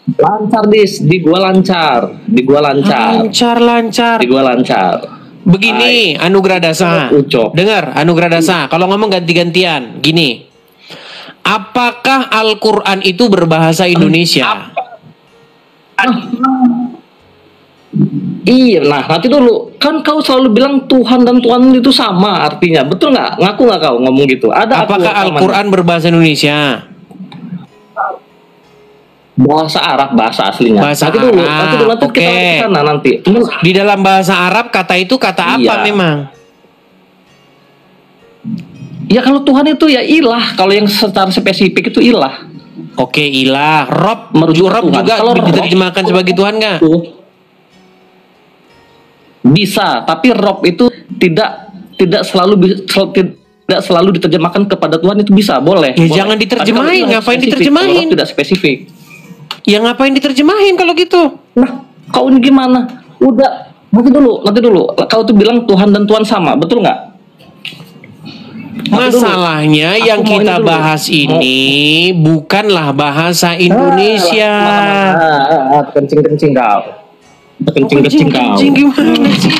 Lancar, Dis. Di gua lancar. Lancar. Begini, Anugradasa. Dengar, Anugradasa. Kalau ngomong ganti-gantian, gini. Apakah Al-Quran itu berbahasa Indonesia? Iya, nah nanti dulu. Kan kau selalu bilang Tuhan dan Tuhan itu sama artinya. Betul nggak? Ngaku nggak kau ngomong gitu? Apakah Al-Quran berbahasa Indonesia? Bahasa Arab, bahasa aslinya. Nanti dulu kita ke sana nanti. Di dalam bahasa Arab kata itu kata apa memang? Ya kalau Tuhan itu ya ilah. Kalau yang secara spesifik itu ilah. Oke, ilah. Rob Tuhan. juga kalau diterjemahkan sebagai Tuhan nggak? Bisa, tapi Rob itu tidak selalu diterjemahkan kepada Tuhan, itu bisa, boleh. Ya boleh. Jangan diterjemahin, ngapain diterjemahin? Tidak spesifik. Ya ngapain diterjemahin kalau gitu? Nah, kau ini gimana? Udah, nanti dulu. Kau tuh bilang Tuhan dan Tuhan sama, betul nggak? Masalahnya yang kita bahas ini bukanlah bahasa Indonesia. Kencing kau. Kencing gimana sih?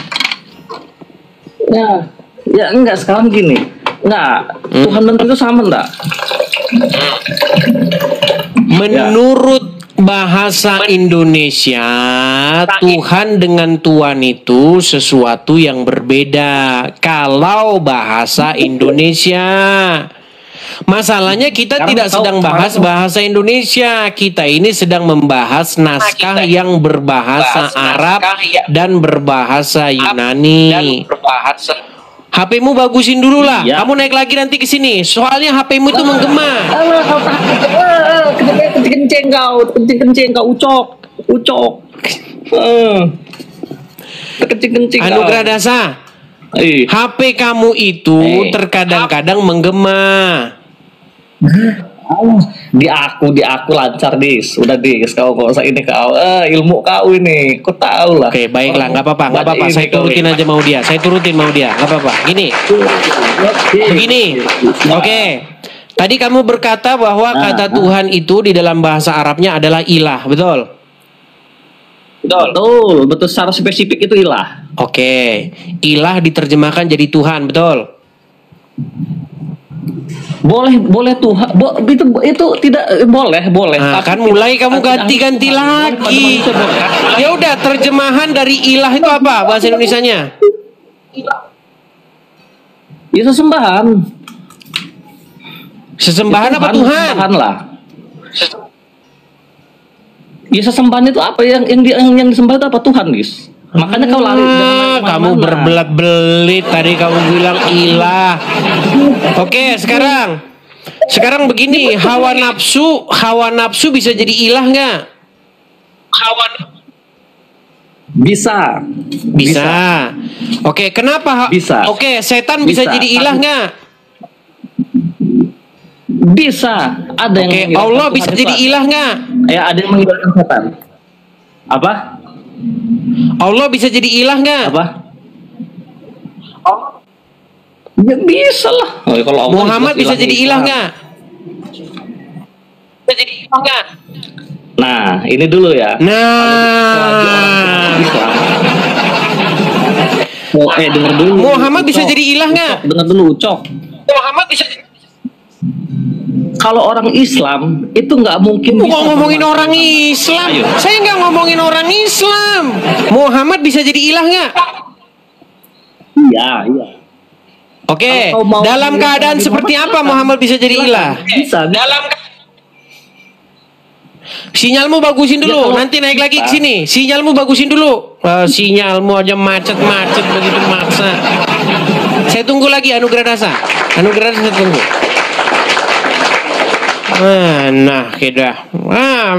Ya enggak, sekarang gini. Enggak, Tuhan dan Tuhan itu sama enggak? Menurut bahasa Indonesia, Tuhan dengan Tuhan itu sesuatu yang berbeda. Kalau bahasa Indonesia, Masalahnya kita Sekarang tidak tahu- sedang bahas bahasa Indonesia. Kita ini sedang membahas naskah yang berbahasa Arab dan berbahasa Yunani. HP-mu bagusin dulu lah. Iya. Kamu naik lagi nanti ke sini. Soalnya HP-mu itu menggema. Kencing-kencing kau, ucok. Kencing-kencing kau. Anugerah Dasa, HP kamu itu terkadang-kadang menggema. Di aku lancar Dis. Udah Dis, kau kok usah ini kau. Ilmu kau ini, kau tahu lah. Oke, baiklah, nggak apa-apa. Banyak Saya ini kau turutin ini. aja mau dia. Saya turutin mau dia. Nggak apa-apa. Begini. Oke. Tadi kamu berkata bahwa kata Tuhan itu di dalam bahasa Arabnya adalah ilah, betul? Betul secara spesifik itu ilah. Oke. Ilah diterjemahkan jadi Tuhan, betul? Boleh Tuhan. Itu tidak boleh. Nah, Tapi kan mulai kamu tidak- ganti-ganti lagi. Ya udah, terjemahan dari ilah itu apa bahasa Indonesianya? Ya sesembahan. Sesembahan apa Tuhan? Sesembahan lah. Ya sesembahan itu apa yang disembah itu apa Tuhan, Guys? Makanya kau lari Kamu berbelat-belit tadi kamu bilang ilah. Oke, sekarang begini, hawa nafsu bisa jadi ilah nggak? Bisa. Oke, kenapa? Bisa. Oke, setan bisa Bisa. jadi ilah nggak? Bisa. Ada yang Oke, menghilangkan Allah Tuhan bisa itu jadi ada. ilah nggak? Ya, ada yang menghilangkan setan. Apa? Allah bisa jadi ilah nggak? Apa? Ya bisa lah. Kalau Allah Muhammad jelas bisa jadi ilah Islam. nggak? Bisa jadi ilah nggak? Nah, ini dulu ya. Nah, Islam. Dengar dulu. Muhammad bisa Ucok. jadi ilah nggak? Dengar dulu, Ucok. Muhammad bisa. Kalau orang Islam itu nggak mungkin Bukan bisa ngomongin bermain orang sama- Islam. Ayo. Saya nggak ngomongin orang Islam. Muhammad bisa jadi ilah nggak? Iya. Oke. Kalau kau mau Dalam pilih keadaan Nabi seperti Muhammad, apa Muhammad bisa jadi ilah? Bisa. Sinyalmu bagusin dulu. Ya, kalau Nanti naik lagi ke kita- sini. Sinyalmu bagusin dulu. Sinyalmu aja macet-macet begitu maksa. Saya tunggu lagi Anugerah Dasa. Anugerah Dasa saya tunggu. Nah, kita.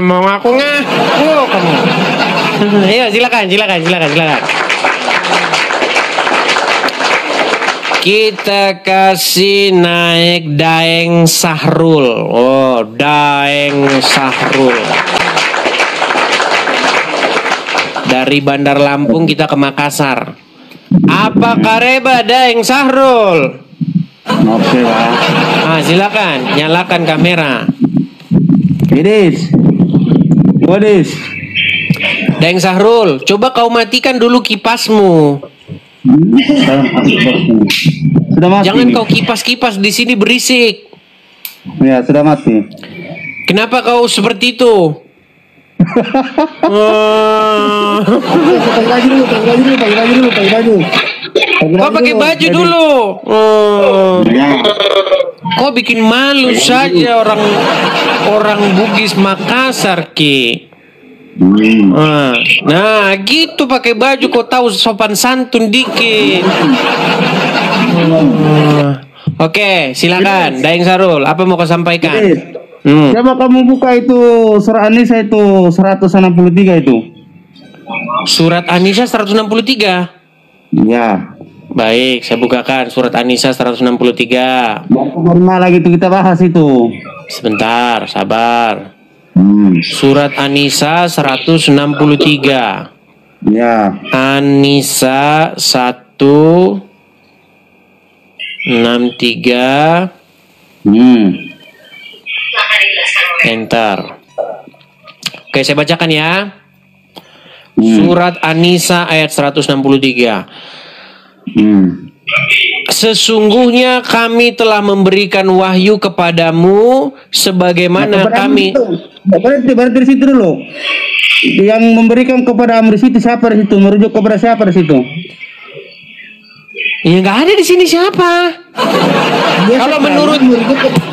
Mau ngaku kamu. Ayo, silakan. Kita kasih naik Daeng Sahrul. Oh, Daeng Sahrul. Dari Bandar Lampung kita ke Makassar. Apa kareba Daeng Sahrul? Oke, Pak. Silakan, nyalakan kamera. Idis. Wadis. Daeng Sahrul, coba kau matikan dulu kipasmu. Sudah mati. Jangan kau kipas-kipas di sini berisik. Ya, sudah mati. Kenapa kau seperti itu? Pakai baju dulu. Kau pakai baju dulu. Ya. Kau bikin malu saja orang Bugis Makassar, Ki. Nah, gitu pakai baju kau tahu sopan santun dikit. Oke, silakan Daeng Sahrul, apa mau kau sampaikan? Idis. Coba kamu buka itu surat An-Nisa itu 163 itu. Surat An-Nisa 163. Ya. Baik, saya bukakan surat An-Nisa 163. Normal lagi itu kita bahas itu. Sebentar, sabar. Surat An-Nisa 163. Ya. An-Nisa 163. Enter. Oke, saya bacakan ya. Surat An-Nisa ayat 163. Sesungguhnya kami telah memberikan wahyu kepadamu sebagaimana kami. Berarti di situ dulu. Yang memberikan kepada Amr situ siapa di situ? Merujuk kepada siapa di situ? Ya nggak ada di sini siapa?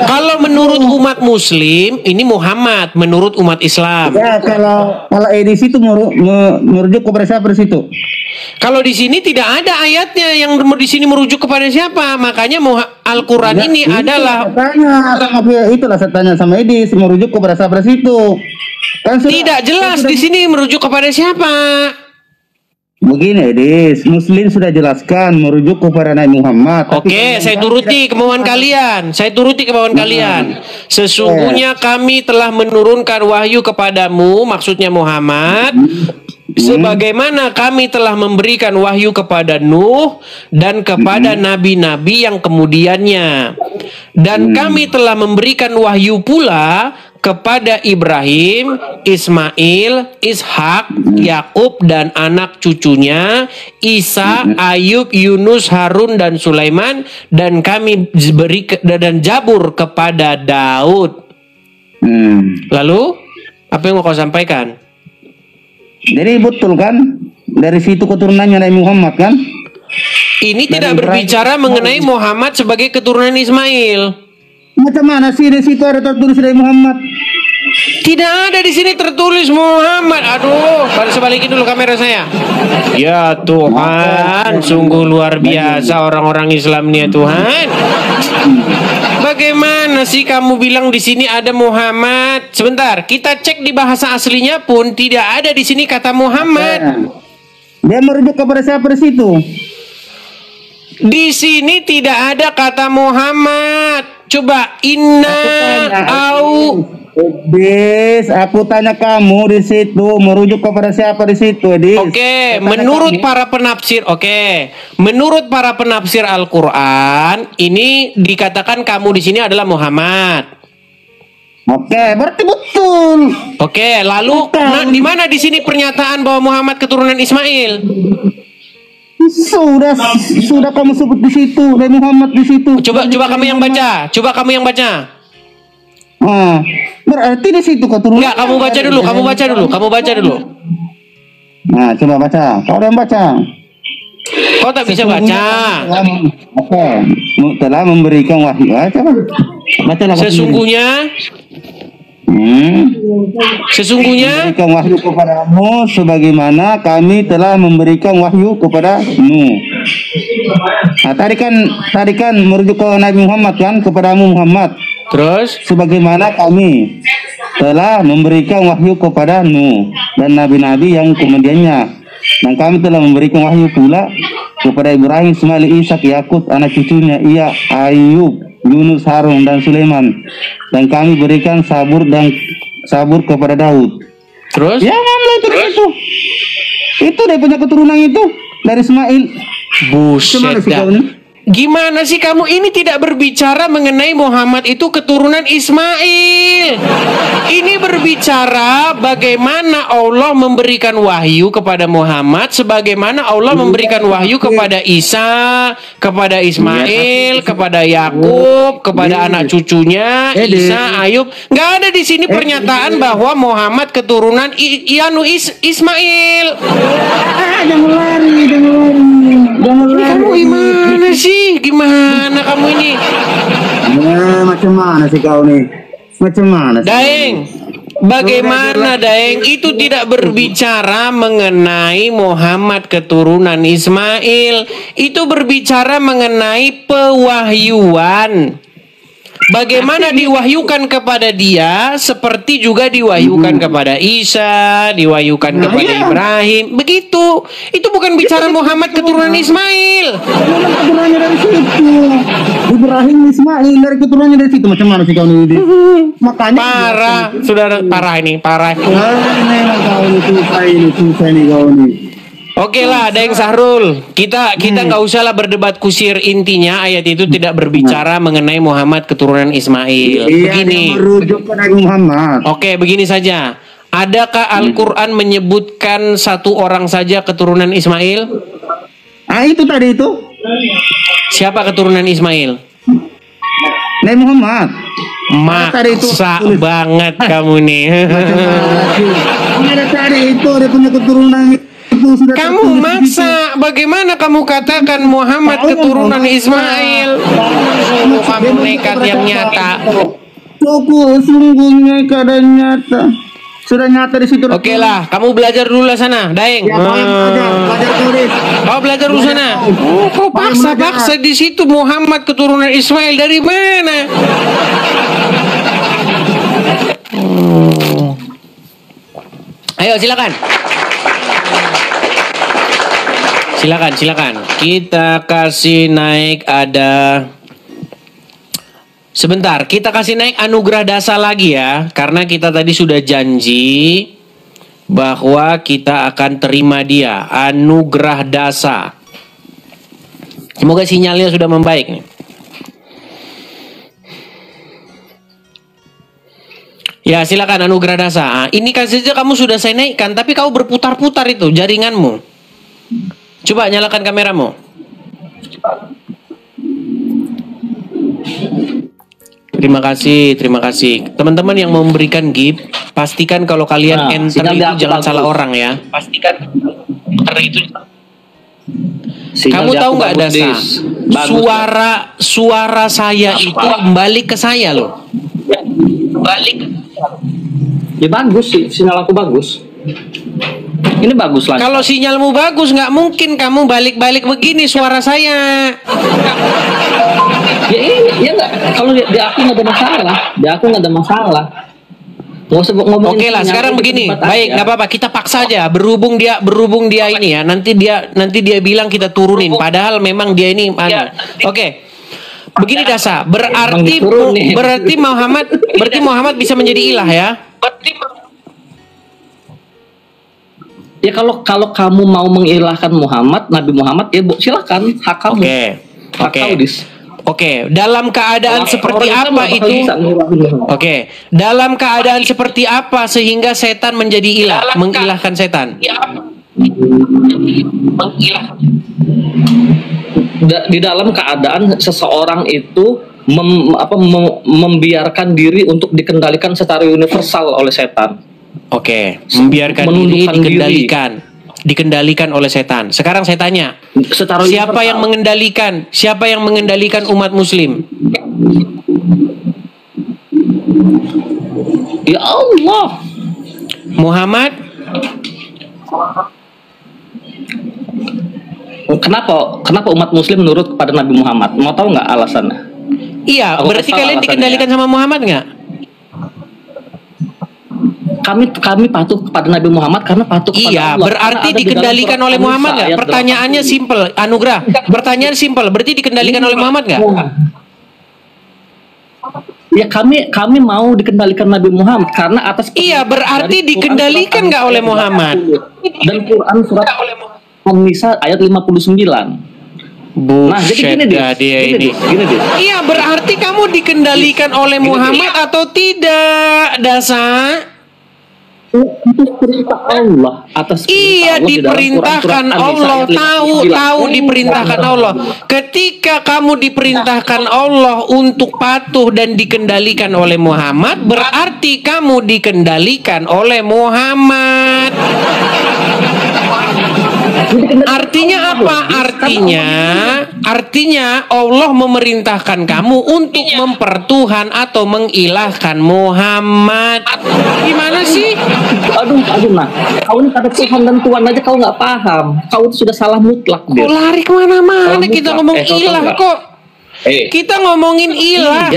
Kalau menurut umat Muslim ini Muhammad, menurut umat Islam. Ya, kalau di situ merujuk kepada siapa di situ? Kalau di sini tidak ada ayatnya yang di sini merujuk kepada siapa. Makanya Al-Quran ini adalah itulah saya tanya sama Edis, merujuk kepada siapa di situ. Kan tidak jelas di sini merujuk kepada siapa. Begini Edis, Muslim sudah jelaskan merujuk kepada Nabi Muhammad. Oke, saya turuti kemauan kalian. Sesungguhnya kami telah menurunkan wahyu kepadamu, maksudnya Muhammad, sebagaimana kami telah memberikan wahyu kepada Nuh dan kepada nabi-nabi yang kemudiannya. Dan kami telah memberikan wahyu pula kepada Ibrahim, Ismail, Ishak, Yakub dan anak cucunya, Isa, Ayub, Yunus, Harun dan Sulaiman, dan kami beri dan Zabur kepada Daud. Lalu apa yang mau kau sampaikan? Jadi betul kan? Dari situ keturunannya Nabi Muhammad kan? Ini tidak berbicara mengenai Muhammad sebagai keturunan Ismail. Macam mana sih di situ ada tertulis Nabi Muhammad? Tidak ada di sini tertulis Muhammad. Aduh, sebalikin dulu kamera saya. Ya Tuhan, sungguh luar biasa orang-orang Islam nih ya Tuhan. Bagaimana sih kamu bilang di sini ada Muhammad? Sebentar, kita cek di bahasa aslinya pun tidak ada di sini kata Muhammad. Dia merujuk kepada siapa di situ? Di sini tidak ada kata Muhammad. Coba Edis, aku tanya kamu di situ merujuk kepada siapa di situ, Edis? Oke, menurut para penafsir, menurut para penafsir Al-Quran, ini dikatakan kamu di sini adalah Muhammad. Oke, berarti betul. Oke, lalu di mana di sini pernyataan bahwa Muhammad keturunan Ismail? Sudah kamu sebut di situ, Nabi Muhammad di situ. Coba kamu yang baca. Berarti di situ keturunan. Enggak, kamu baca dulu. Nah, coba baca. Kau yang baca. Kau tak bisa baca. Oke. Telah memberikan wahyu. Bacalah. Sesungguhnya memberikan wahyu kepadamu sebagaimana kami telah memberikan wahyu kepada Nuh. Nah, tadi kan merujuk ke Nabi Muhammad kan, kepadamu Muhammad. Terus sebagaimana kami telah memberikan wahyu kepada Nuh dan nabi-nabi yang kemudiannya, dan kami telah memberikan wahyu pula kepada Ibrahim, Ismail, Ishak, Yakub anak cucunya, Ayub, Yunus, Harun dan Sulaiman, dan kami berikan sabur kepada Daud. Terus? Ya, itu dia punya keturunan itu dari Ismail. Buset dah. Gimana sih kamu ini tidak berbicara mengenai Muhammad itu keturunan Ismail. Ini berbicara bagaimana Allah memberikan wahyu kepada Muhammad, sebagaimana Allah memberikan wahyu kepada Isa, kepada Ismail, kepada Yakub, kepada anak cucunya, Isa, Ayub. Nggak ada di sini pernyataan bahwa Muhammad keturunan Ismail. Jangan lari. Kamu gimana sih? Gimana kamu ini? Macam mana sih kau nih? Macam mana sih? Daeng, bagaimana Daeng? Itu tidak berbicara mengenai Muhammad keturunan Ismail. Itu berbicara mengenai pewahyuan. Bagaimana diwahyukan kepada dia, seperti juga diwahyukan kepada Isa, diwahyukan kepada Ibrahim. Begitu. Itu bukan bicara Muhammad keturunan Ismail. Keturunannya dari situ. Ibrahim, Ismail dari keturunannya dari situ. Macam mana sih kau ini? Makanya parah, sudah parah ini, parah. Susah ini kau ini. Oke lah, ada yang Sahrul. Kita nggak usah lah berdebat kusir, intinya ayat itu tidak berbicara mengenai Muhammad keturunan Ismail. Begini. Merujuk ke Nabi Muhammad. Oke, begini saja. Adakah Al-Quran menyebutkan satu orang saja keturunan Ismail? Itu tadi itu. Siapa keturunan Ismail? Nabi Muhammad. Maksa banget kamu nih. Ada tadi itu, dia punya keturunan itu Kamu maksa. Bagaimana kamu katakan Muhammad keturunan Ismail? Sungguh kamu nekat yang nyata. Sungguhnya keadaan nyata. Sudah nyata di situ. Oke lah, kamu belajar dulu lah sana, Daeng. Ya, belajar tulis. Kau belajar dulu sana. Oh, kau paksa di situ Muhammad keturunan Ismail dari mana? Ayo silakan. Silakan. Kita kasih naik ada. Sebentar, kita kasih naik anugerah dasa lagi ya. Karena kita tadi sudah janji bahwa kita akan terima dia. Anugerah dasa. Semoga sinyalnya sudah membaik nih. Ya silakan anugerah dasa. Ini kan saja kamu sudah saya naikkan, tapi kau berputar-putar itu jaringanmu. Coba nyalakan kameramu. Terima kasih. Teman-teman yang memberikan gift, pastikan kalau kalian enter itu jangan salah orang ya. Pastikan enter itu. Kamu tahu nggak Dasa? Suara saya itu balik ke saya loh. Balik. Ya bagus sih, sinyal aku bagus. Ini bagus lah. Kalau sinyalmu bagus, nggak mungkin kamu balik-balik begini suara saya. Ya ini, ya nggak. Kalau di aku nggak ada masalah. Nggak usah ngomongin. Oke lah, sekarang begini. Baik, nggak apa-apa. Kita paksa aja. Berhubung dia ini ya. Nanti dia bilang kita turunin. Padahal memang dia ini. Oke. Begini Dasa. Berarti Muhammad bisa menjadi ilah ya. Ya kalau kamu mau mengilahkan Muhammad, Nabi Muhammad, ya silakan, hak kamu. Oke, dalam keadaan seperti apa itu? Oke, dalam keadaan seperti apa sehingga setan menjadi ilah, mengilahkan setan? Di dalam keadaan seseorang itu membiarkan diri untuk dikendalikan secara universal oleh setan. Oke, membiarkan diri dikendalikan oleh setan. Sekarang saya tanya, siapa yang mengendalikan umat muslim? Ya Allah. Muhammad. Kenapa umat muslim menurut kepada Nabi Muhammad? Mau tahu nggak alasannya? Iya, berarti kalian dikendalikan sama Muhammad nggak? Kami patuh kepada Nabi Muhammad karena patuh kepada Allah. Iya, berarti dikendalikan oleh Muhammad nggak? Pertanyaannya simpel, Anugrah. Pertanyaan simpel, berarti dikendalikan oleh Muhammad nggak? Ya kami mau dikendalikan Nabi Muhammad karena atas. Iya, berarti dikendalikan nggak oleh Muhammad? Dan Quran surat An-Nisa ayat 59. Nah, jadi gini deh. Iya, berarti kamu dikendalikan oleh Muhammad atau tidak, Dasa? Itu perintah Allah atas iya diperintahkan Allah, tahu diperintahkan Allah. Ketika kamu diperintahkan Allah untuk patuh dan dikendalikan oleh Muhammad, berarti kamu dikendalikan oleh Muhammad. Artinya apa? Artinya Allah memerintahkan kamu untuk mempertuhan atau mengilahkan Muhammad. Gimana sih? Aduh, nah. Kau ini kata Tuhan dan Tuhan aja kau nggak paham. Kau sudah salah mutlak. Kau lari kemana-mana? Kita ngomong ilah kok. Kita ngomongin ilah.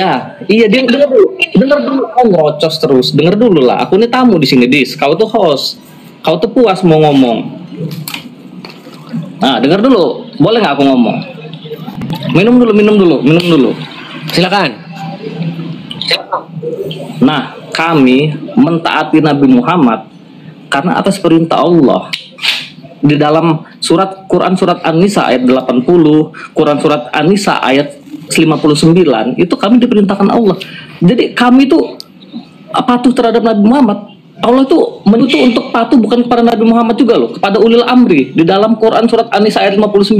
Iya, dengar dulu. Kau ngerocos terus. Dengar dulu lah. Aku ini tamu di sini, Dis. Kau tuh host. Kau tuh puas mau ngomong. Nah, dengar dulu. Boleh nggak aku ngomong? Minum dulu. Silakan. Nah, kami mentaati Nabi Muhammad karena atas perintah Allah. Di dalam Quran surat An-Nisa ayat 80, Quran surat An-Nisa ayat 59, itu kami diperintahkan Allah. Jadi kami itu patuh terhadap Nabi Muhammad. Allah itu menuntut untuk patuh bukan kepada Nabi Muhammad juga loh, kepada ulil amri. Di dalam Quran surat An-Nisa ayat 59,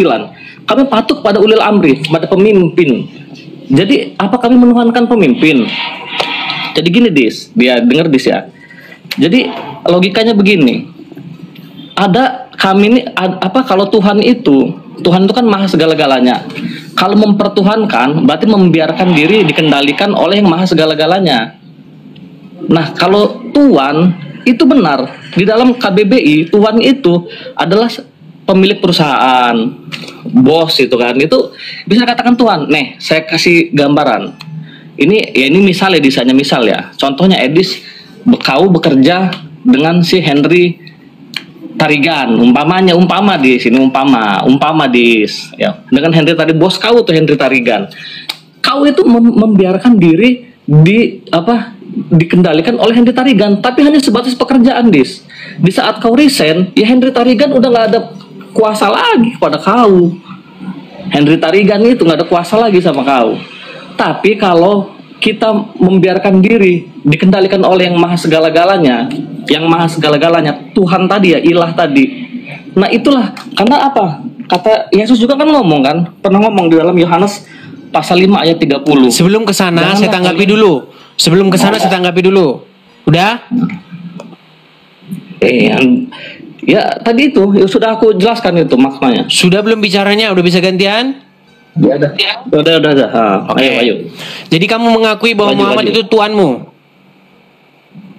kami patuh kepada ulil amri, kepada pemimpin. Jadi apa kami menuhankan pemimpin? Jadi gini Dis, dia denger Dis ya. Jadi logikanya begini. kami ini apa, kalau Tuhan itu kan maha segala-galanya. Kalau mempertuhankan berarti membiarkan diri dikendalikan oleh yang maha segala-galanya. Nah, kalau Tuhan itu benar di dalam KBBI, Tuhan itu adalah pemilik perusahaan, bos itu kan, itu bisa katakan Tuhan. Nih, saya kasih gambaran. Ini misal ya, desainnya misal ya. Contohnya Edis, kau bekerja dengan si Henry Tarigan, umpama di sini umpama dis ya, dengan Henry tadi, bos kau tuh Henry Tarigan. Kau itu membiarkan diri dikendalikan oleh Henry Tarigan, tapi hanya sebatas pekerjaan, dis. Di saat kau resign, ya Henry Tarigan udah nggak ada kuasa lagi kepada kau. Henry Tarigan itu nggak ada kuasa lagi sama kau. Tapi kalau kita membiarkan diri dikendalikan oleh yang maha segala-galanya, Tuhan tadi ya, ilah tadi. Nah itulah, karena apa? Kata Yesus juga kan pernah ngomong di dalam Yohanes pasal 5 ayat 30. Sebelum ke sana saya tanggapi dulu. Udah? Ya tadi itu ya, sudah aku jelaskan itu maknanya. Sudah belum bicaranya? Udah bisa gantian? Ya, udah. Oke. Ayo. Jadi kamu mengakui bahwa Muhammad itu tuanmu?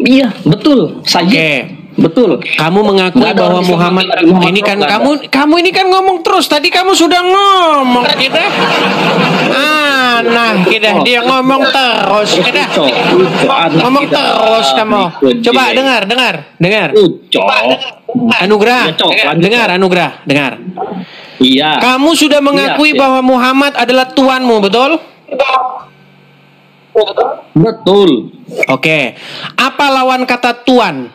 Iya, betul. Oke. Betul. Kamu mengakui bahwa Muhammad ini kan kamu ini kan ngomong terus. Tadi kamu sudah ngomong kita. Nah, kita dia ngomong terus kita. Ngomong terus kamu. Coba dengar. Anugrah. Dengar. Iya. Kamu sudah mengakui bahwa Muhammad adalah tuanmu, betul? Betul. Oke. Apa lawan kata tuan?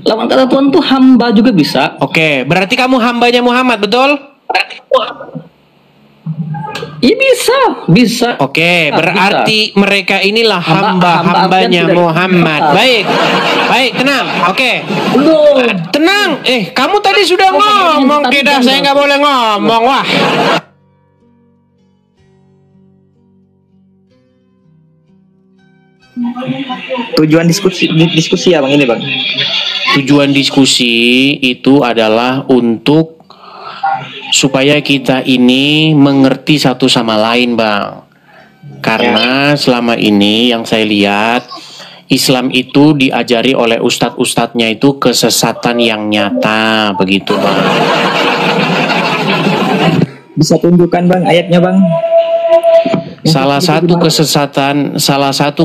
Lawan kata tuan tuh hamba juga bisa. Oke, berarti kamu hambanya Muhammad, betul? Iya bisa. Oke, berarti mereka inilah hamba-hambanya Muhammad. Baik, tenang. Oke. Tenang. Kamu tadi sudah ngomong, kita saya nggak boleh ngomong, wah. Tujuan diskusi ya Bang ini Bang. Tujuan diskusi itu adalah untuk supaya kita ini mengerti satu sama lain, Bang. Karena selama ini yang saya lihat, Islam itu diajari oleh ustadz-ustadznya itu kesesatan yang nyata, begitu, Bang. Bisa tunjukkan Bang ayatnya Bang? Salah satu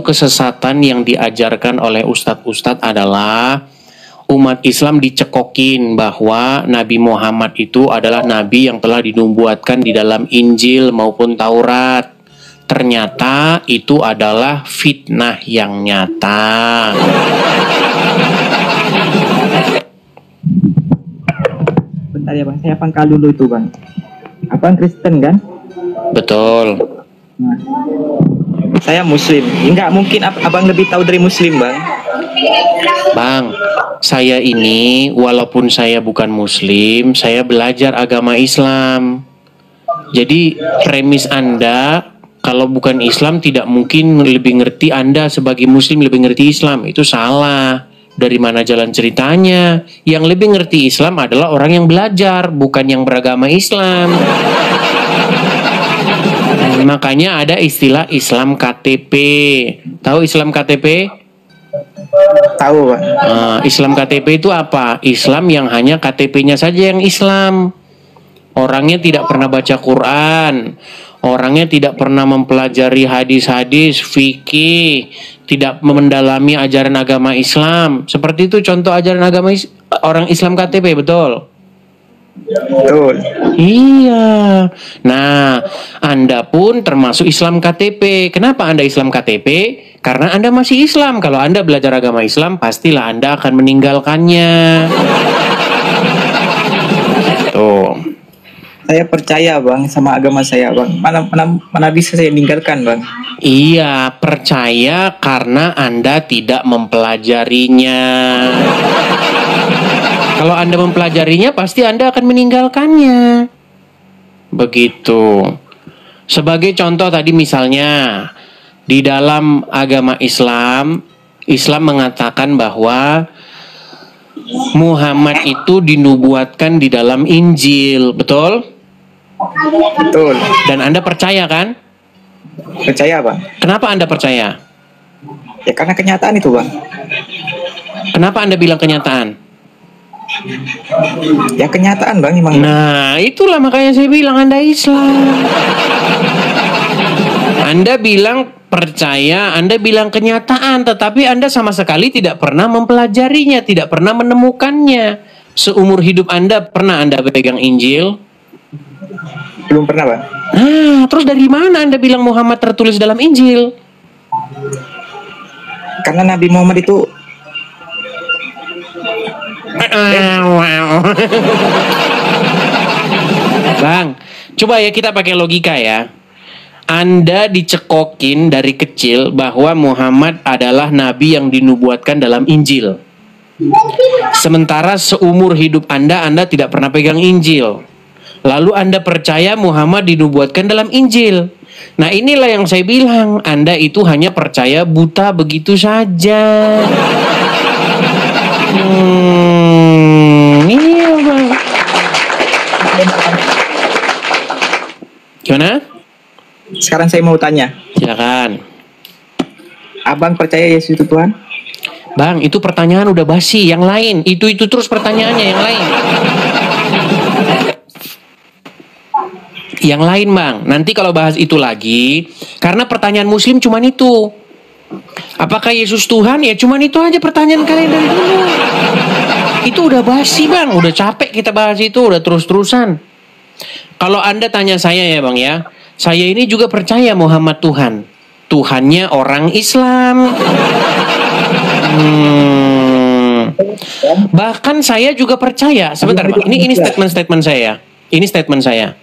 kesesatan yang diajarkan oleh ustadz-ustadz adalah umat Islam dicekokin bahwa Nabi Muhammad itu adalah Nabi yang telah dinubuatkan di dalam Injil maupun Taurat. Ternyata itu adalah fitnah yang nyata. Bentar ya Bang, saya pangkal dulu itu Bang. Abang Kristen kan? Betul. Nah, saya Muslim. Enggak mungkin abang lebih tahu dari Muslim Bang. Bang, saya ini walaupun saya bukan Muslim, saya belajar agama Islam. Jadi premis Anda kalau bukan Islam tidak mungkin lebih ngerti, Anda sebagai Muslim lebih ngerti Islam. Itu salah. Dari mana jalan ceritanya? Yang lebih ngerti Islam adalah orang yang belajar, bukan yang beragama Islam. Makanya ada istilah Islam KTP. Tahu Islam KTP? Tahu Bang. Islam KTP itu apa? Islam yang hanya KTP-nya saja yang Islam. Orangnya tidak pernah baca Quran, orangnya tidak pernah mempelajari hadis-hadis, fikih, tidak mendalami ajaran agama Islam. Seperti itu contoh ajaran agama orang Islam KTP, betul? Betul. Iya. Nah, Anda pun termasuk Islam KTP. Kenapa Anda Islam KTP? Karena Anda masih Islam. Kalau Anda belajar agama Islam, pastilah Anda akan meninggalkannya. Tuh. Saya percaya Bang sama agama saya Bang. Mana bisa saya tinggalkan Bang? Iya, percaya karena Anda tidak mempelajarinya. Kalau Anda mempelajarinya, pasti Anda akan meninggalkannya. Begitu. Sebagai contoh tadi misalnya, di dalam agama Islam, Islam mengatakan bahwa Muhammad itu dinubuatkan di dalam Injil, betul? Betul. Dan Anda percaya kan? Percaya bang? Kenapa Anda percaya? Ya karena kenyataan itu bang. Kenapa Anda bilang kenyataan? Ya kenyataan bang emang. Nah, itulah makanya saya bilang Anda Islam. Anda bilang percaya, Anda bilang kenyataan, tetapi Anda sama sekali tidak pernah mempelajarinya, tidak pernah menemukannya. Seumur hidup Anda pernah Anda pegang Injil? Belum pernah bang. Nah, terus dari mana Anda bilang Muhammad tertulis dalam Injil? Karena Nabi Muhammad itu Bang, coba ya kita pakai logika ya. Anda dicekokin dari kecil bahwa Muhammad adalah nabi yang dinubuatkan dalam Injil. Sementara seumur hidup Anda tidak pernah pegang Injil. Lalu Anda percaya Muhammad dinubuatkan dalam Injil. Nah, inilah yang saya bilang, Anda itu hanya percaya buta begitu saja. Iya bang. Gimana? sekarang saya mau tanya. Silakan. Abang percaya Yesus itu Tuhan? Bang, itu pertanyaan udah basi. Yang lain, itu terus pertanyaannya yang lain. Yang lain bang, nanti kalau bahas itu lagi, karena pertanyaan Muslim cuman itu. Apakah Yesus Tuhan? Ya cuman itu aja pertanyaan kalian dari dulu. Itu udah basi bang, udah capek kita bahas itu, udah terus-terusan. Kalau Anda tanya saya ya bang ya, saya ini juga percaya Muhammad Tuhan. Tuhannya orang Islam. Bahkan saya juga percaya, sebentar bang, ini statement saya. Ini statement saya.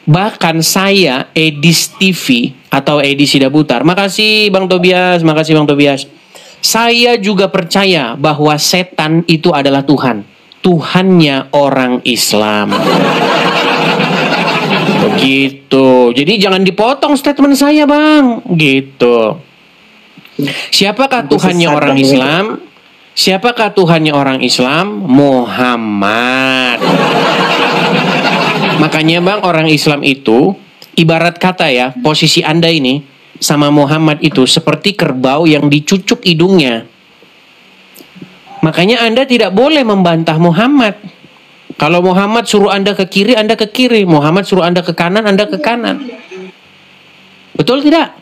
Bahkan saya Edis TV atau Edi Sidabutar. Makasih Bang Tobias, makasih Bang Tobias. Saya juga percaya bahwa setan itu adalah Tuhan. Tuhannya orang Islam. Begitu. Jadi jangan dipotong statement saya, Bang. Gitu. Siapakah Tuhannya orang Islam? Siapakah Tuhannya orang Islam? Muhammad. Makanya bang, orang Islam itu ibarat kata ya, posisi Anda ini sama Muhammad itu seperti kerbau yang dicucuk hidungnya. Makanya Anda tidak boleh membantah Muhammad. Kalau Muhammad suruh Anda ke kiri, Anda ke kiri. Muhammad suruh Anda ke kanan, Anda ke kanan. Betul tidak?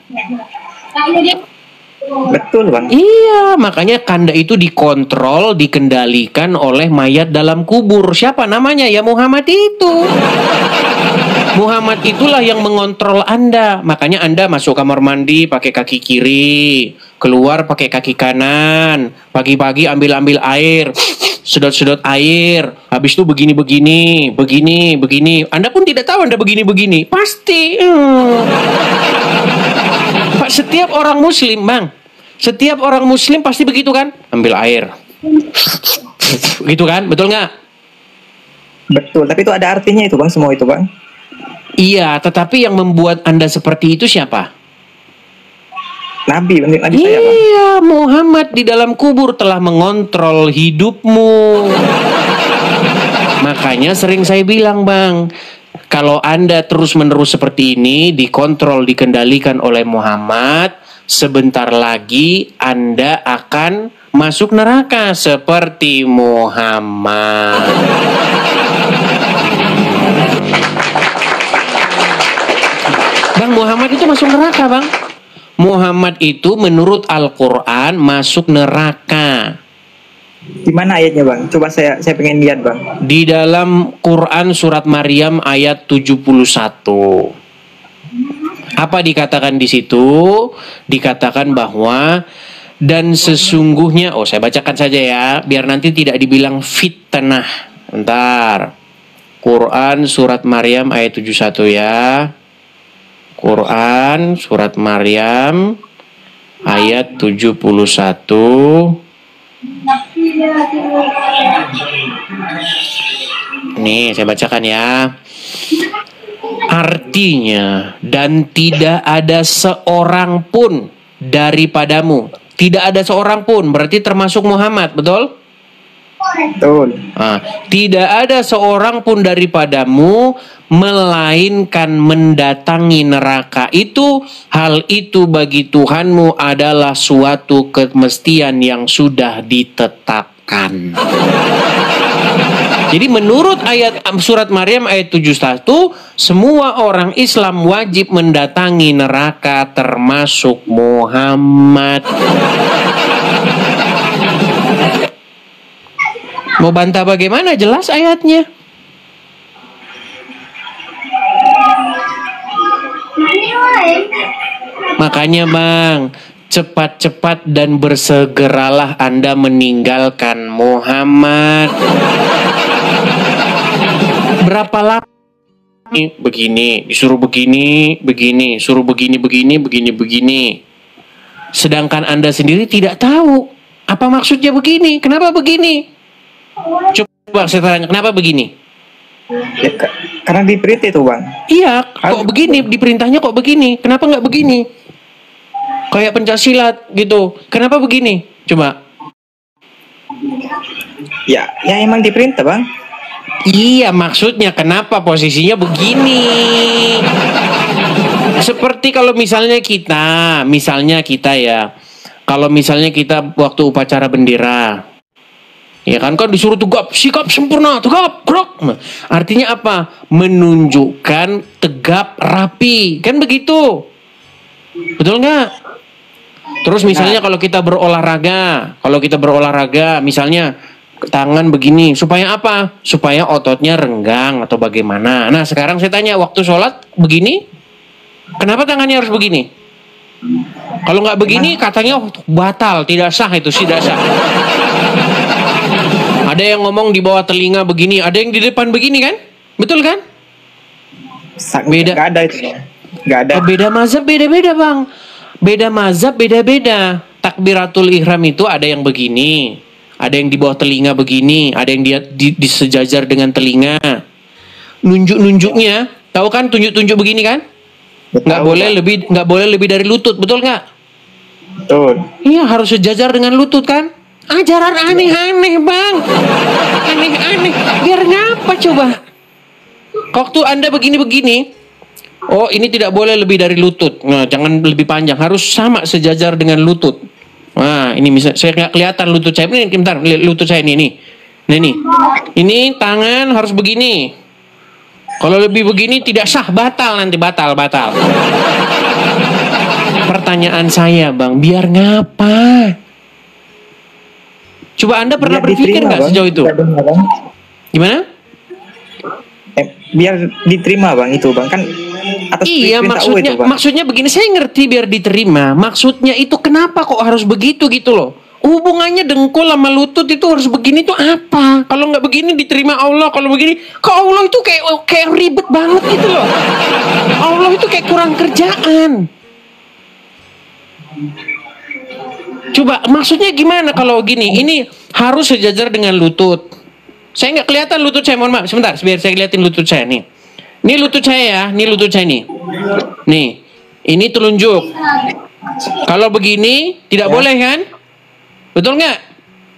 Betul bang. Iya, makanya kanda itu dikontrol, dikendalikan oleh mayat dalam kubur. Siapa namanya? Ya Muhammad itu. Muhammad itulah yang mengontrol Anda. Makanya Anda masuk kamar mandi pakai kaki kiri, keluar pakai kaki kanan. Pagi-pagi ambil air, sedot-sedot air. Habis itu begini. Anda pun tidak tahu Anda begini. Pasti. Pak, setiap orang Muslim, bang, setiap orang Muslim pasti begitu kan? Ambil air, gitu kan? Betul nggak? Betul. Tapi itu ada artinya itu bang, semua itu bang. Iya, tetapi yang membuat Anda seperti itu siapa? Nabi saya bang. Iya, Muhammad di dalam kubur telah mengontrol hidupmu. Makanya sering saya bilang bang, kalau Anda terus-menerus seperti ini, dikontrol, dikendalikan oleh Muhammad, sebentar lagi Anda akan masuk neraka seperti Muhammad. Bang, Muhammad itu masuk neraka, bang. Muhammad itu menurut Al-Quran masuk neraka. Di mana ayatnya bang? Coba saya pengen lihat bang. Di dalam Quran surat Maryam ayat 71. Apa dikatakan di situ? Dikatakan bahwa dan sesungguhnya, saya bacakan saja ya, biar nanti tidak dibilang fitnah. Bentar. Quran surat Maryam ayat 71 ya. Quran surat Maryam ayat 71. Nih saya bacakan ya. Artinya, dan tidak ada seorang pun daripadamu. Tidak ada seorang pun, berarti termasuk Muhammad, betul? Betul. Tidak ada seorang pun daripadamu melainkan mendatangi neraka itu. Hal itu bagi Tuhanmu adalah suatu kemestian yang sudah ditetapkan. Jadi menurut ayat surat Maryam ayat 71, semua orang Islam wajib mendatangi neraka termasuk Muhammad. Mau bantah bagaimana? Jelas ayatnya. Makanya Bang, cepat-cepat dan bersegeralah Anda meninggalkan Muhammad. Berapa lama begini, disuruh begini, begini, suruh begini, begini, begini, begini. Sedangkan Anda sendiri tidak tahu apa maksudnya begini, kenapa begini. Coba saya tanya, kenapa begini? Ya, karena diperintah itu Bang. Iya, kok begini, diperintahnya kok begini, kenapa nggak begini? Kayak pencaksilat gitu, kenapa begini? Coba. Ya emang diperintah Bang. Iya, maksudnya kenapa posisinya begini? Seperti kalau misalnya kita ya, kalau misalnya kita waktu upacara bendera, ya kan disuruh tegap, sikap sempurna, tegap, gerak. Artinya apa? Menunjukkan tegap, rapi, kan begitu? Betul nggak? Terus misalnya kalau kita berolahraga, misalnya tangan begini, supaya apa? Supaya ototnya renggang atau bagaimana? Nah sekarang saya tanya, waktu sholat begini, kenapa tangannya harus begini? Kalau nggak begini katanya batal, tidak sah, itu tidak sah. Ada yang ngomong di bawah telinga begini, ada yang di depan begini kan? Betul kan? Beda. Nggak ada itu. Nggak ada. Beda mazhab, beda-beda Bang. Beda mazhab, beda-beda. Takbiratul ihram itu ada yang begini, ada yang di bawah telinga begini, ada yang di sejajar dengan telinga. Nunjuk-nunjuknya, tahu kan tunjuk-tunjuk begini kan? Nggak boleh lebih dari lutut, betul nggak? Betul. Iya, harus sejajar dengan lutut kan? Ajaran aneh-aneh Bang, aneh-aneh. Biar ngapa coba? Waktu Anda begini-begini, oh ini tidak boleh lebih dari lutut. Nah, jangan lebih panjang, harus sama sejajar dengan lutut. Nah, ini bisa saya nggak kelihatan lutut saya. Ini bentar, lutut saya ini. Nah, ini tangan harus begini. Kalau lebih begini tidak sah, batal nanti, batal. Pertanyaan saya Bang, biar ngapa? Coba Anda pernah berpikir nggak sejauh itu? Gimana? Biar diterima Bang itu Bang, kan atas iya, itu, maksudnya begini, saya ngerti biar diterima. Maksudnya itu kenapa kok harus begitu gitu loh? Hubungannya dengkul sama lutut itu harus begini tuh apa? Kalau nggak begini diterima Allah, kalau begini ke Allah itu kayak ribet banget gitu loh. Allah itu kayak kurang kerjaan. Coba maksudnya gimana kalau gini? Ini harus sejajar dengan lutut. Saya nggak kelihatan lutut saya, mohon maaf. Sebentar, biar saya liatin lutut saya nih. Ini lutut saya ya, ini lutut saya nih. Nih, ini telunjuk. Kalau begini tidak boleh kan? Betul nggak?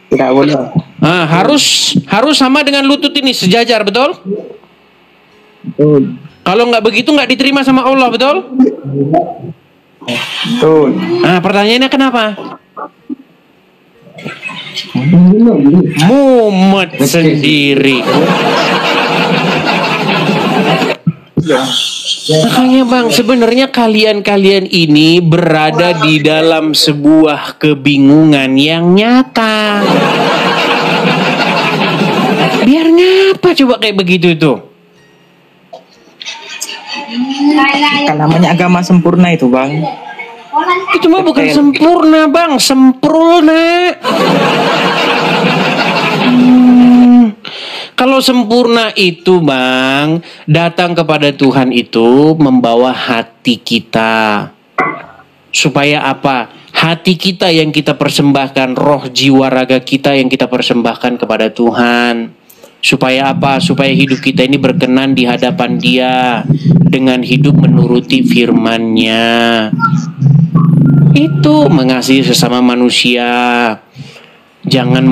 Tidak boleh. Nah, harus sama dengan lutut ini, sejajar, betul? Betul. Kalau nggak begitu nggak diterima sama Allah, betul? Betul. Nah, pertanyaannya kenapa? Mumet sendiri. Makanya Bang, sebenarnya kalian ini berada di dalam sebuah kebingungan yang nyata. Biar ngapa coba kayak begitu tuh? Kan namanya agama sempurna itu Bang. Itu mah bukan sempurna Bang, sempurna. Kalau sempurna itu Bang, datang kepada Tuhan itu membawa hati kita. Supaya apa? Hati kita yang kita persembahkan, roh jiwa raga kita yang kita persembahkan kepada Tuhan. Supaya apa? Supaya hidup kita ini berkenan di hadapan Dia dengan hidup menuruti firman-Nya. Itu mengasihi sesama manusia. Jangan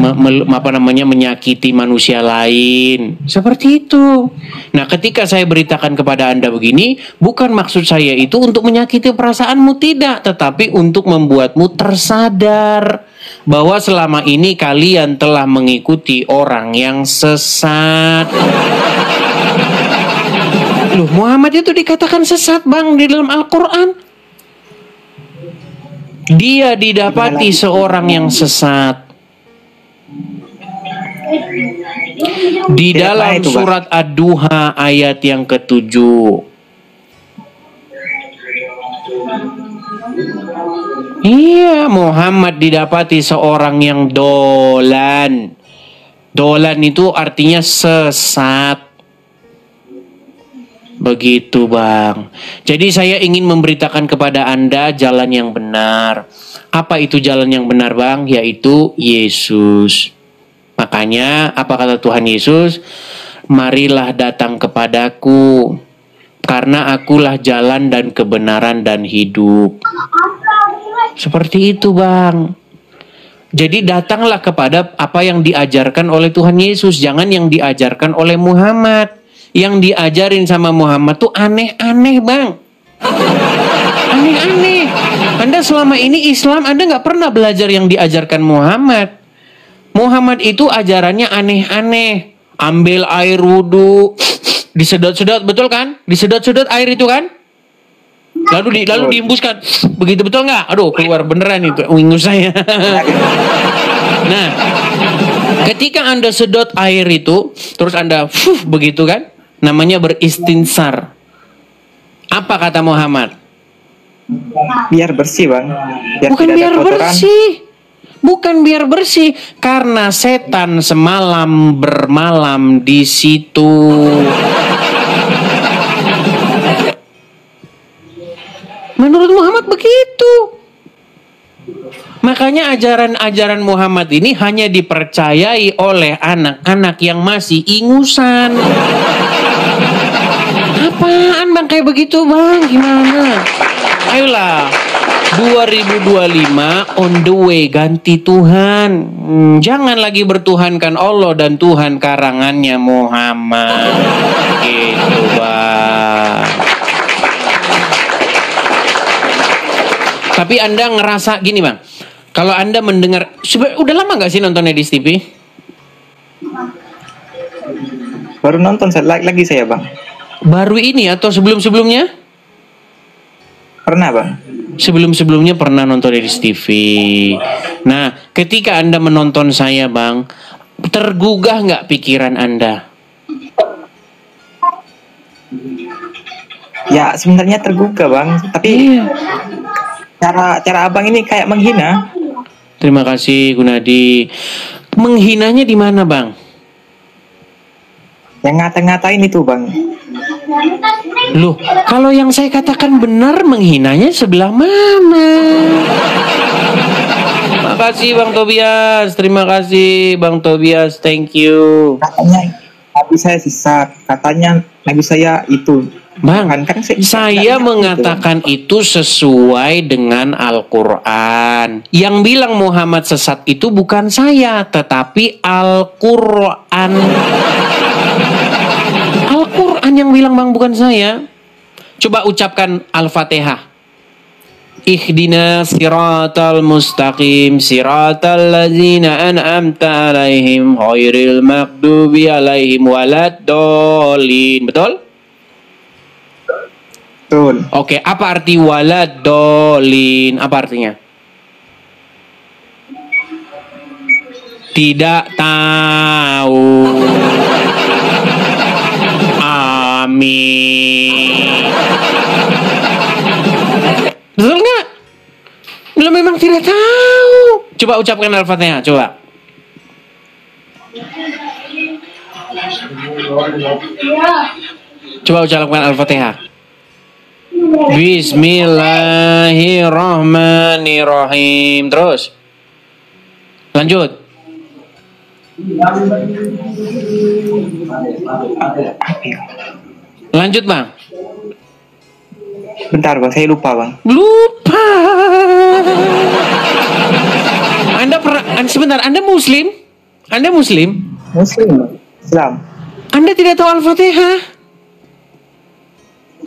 menyakiti manusia lain. Seperti itu. Nah, ketika saya beritakan kepada Anda begini, bukan maksud saya itu untuk menyakiti perasaanmu, tidak, tetapi untuk membuatmu tersadar bahwa selama ini kalian telah mengikuti orang yang sesat. Loh, Muhammad itu dikatakan sesat, Bang, di dalam Al-Quran. Dia didapati seorang yang sesat. Di dalam surat Ad-Duha ayat yang ke-7. Iya, Muhammad didapati seorang yang dolan. Dolan itu artinya sesat. Begitu, Bang. Jadi saya ingin memberitakan kepada Anda jalan yang benar. Apa itu jalan yang benar, Bang? Yaitu Yesus. Makanya apa kata Tuhan Yesus? Marilah datang kepadaku, karena akulah jalan dan kebenaran dan hidup. Seperti itu, Bang. Jadi datanglah kepada apa yang diajarkan oleh Tuhan Yesus, jangan yang diajarkan oleh Muhammad. Yang diajarin sama Muhammad tuh aneh-aneh, Bang. Aneh-aneh. Anda selama ini Islam, Anda nggak pernah belajar yang diajarkan Muhammad. Muhammad itu ajarannya aneh-aneh. Ambil air wudhu, disedot-sedot, betul kan? Disedot-sedot air itu kan? Lalu dihembuskan. Begitu, betul nggak? Aduh, keluar beneran itu ingus saya. Nah, ketika Anda sedot air itu, terus Anda begitu kan? Namanya beristinsar. Apa kata Muhammad? Biar bersih, Bang. Bukan biar bersih. Bukan biar bersih, karena setan semalam bermalam di situ. Menurut Muhammad begitu. Makanya ajaran-ajaran Muhammad ini hanya dipercayai oleh anak-anak yang masih ingusan. Apaan, Bang, kayak begitu, Bang? Gimana? Ayolah. 2025 on the way, ganti Tuhan. Jangan lagi bertuhankan Allah dan Tuhan karangannya Muhammad. Gitu, Bang. Tapi Anda ngerasa gini, Bang. Kalau Anda mendengar, udah lama gak sih nonton Edis TV? Baru nonton lagi saya, Bang. Baru ini atau sebelum-sebelumnya? Pernah, Bang. Sebelum-sebelumnya pernah nonton Edis TV. Nah, ketika Anda menonton saya, Bang, tergugah nggak pikiran Anda? Ya, sebenarnya tergugah, Bang. Tapi cara Abang ini kayak menghina. Terima kasih, Gunadi. Menghinanya di mana, Bang? Yang ngata-ngatain itu, Bang. Loh, kalau yang saya katakan benar, menghinanya sebelah mana? Makasih, Bang Tobias. Terima kasih, Bang Tobias. Thank you. Katanya Nabi saya sesat. Katanya Nabi saya itu. Bang, kan saya mengatakan itu sesuai dengan Al-Quran. Yang bilang Muhammad sesat itu bukan saya, tetapi Al-Quran. Al-Quran yang bilang, Bang, bukan saya. Coba ucapkan Al-Fatihah. Ihdina siratal mustaqim, siratal ladzina an'amta alaihim, ghairil maghdubi alaihim waladdallin. Betul? Betul. Oke, apa arti waladdallin? Apa artinya? Tidak tahu. Amin. Betul nggak? Lo memang tidak tahu. Coba ucapkan Al-Fatihah, coba. Coba ucapkan Al-Fatihah. Bismillahirrahmanirrahim. Terus. Lanjut. Lanjut, Bang. Bentar, Bang, saya lupa, Bang. Lupa. Sebentar, Anda Muslim? Anda Muslim? Muslim, Islam. Anda tidak tahu Al-Fatihah?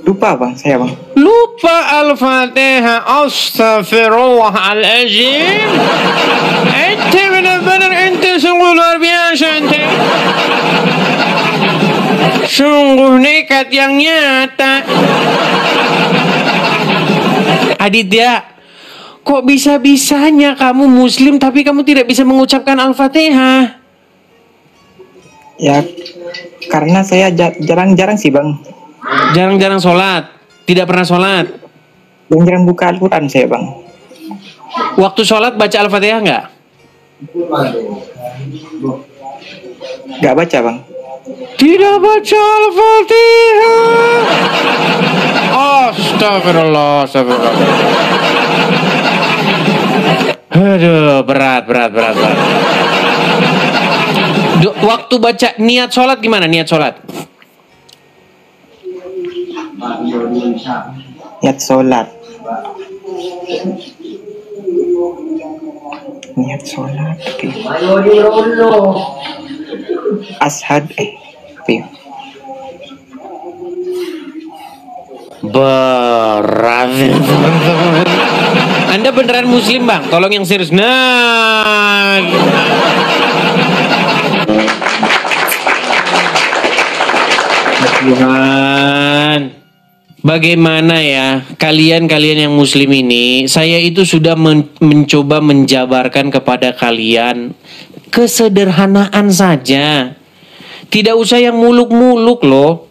Lupa bang, saya bang. Lupa Al-Fatihah. Astaghfirullahaladzim. Ente benar-benar ente sungguh luar biasa ente. Sungguh nekat yang nyata. Aditya, kok bisa-bisanya kamu Muslim tapi kamu tidak bisa mengucapkan Al-Fatihah? Ya, karena saya jarang-jarang sih bang. Jarang-jarang sholat, tidak pernah sholat. Jarang buka Al-Quran saya bang. Waktu sholat baca Al-Fatihah nggak? Gak baca bang. Tidak baca Al-Fatihah. Astagfirullah, astagfirullah. Aduh, berat. Waktu baca niat sholat gimana? Niat sholat? Niat sholat. Niat sholat. Okay. Ashad. Apa ya? Berat. Anda beneran Muslim bang? Tolong yang serius. Nah. Tuhan, bagaimana ya kalian yang Muslim ini? Saya itu sudah mencoba menjabarkan kepada kalian kesederhanaan saja. Tidak usah yang muluk-muluk loh.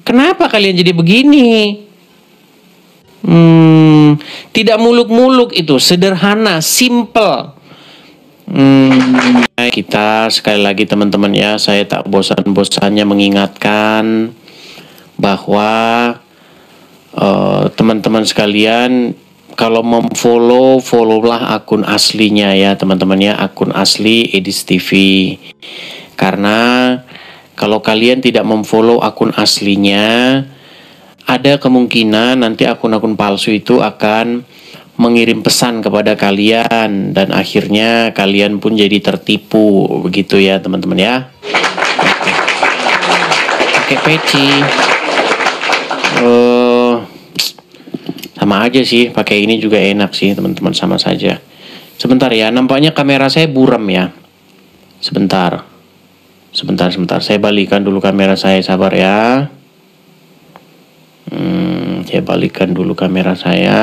Kenapa kalian jadi begini? Tidak muluk-muluk itu, sederhana, simple. Kita sekali lagi teman-teman ya, saya tak bosan-bosannya mengingatkan bahwa teman-teman sekalian kalau follow-lah akun aslinya ya teman-teman ya, akun asli Edis TV. Karena kalau kalian tidak memfollow akun aslinya, ada kemungkinan nanti akun-akun palsu itu akan mengirim pesan kepada kalian dan akhirnya kalian pun jadi tertipu, begitu ya teman-teman ya. Pakai peci, sama aja sih, pakai ini juga enak sih teman-teman, sama saja. Sebentar ya, nampaknya kamera saya buram ya. Sebentar, saya balikan dulu kamera saya, sabar ya. Saya balikan dulu kamera saya.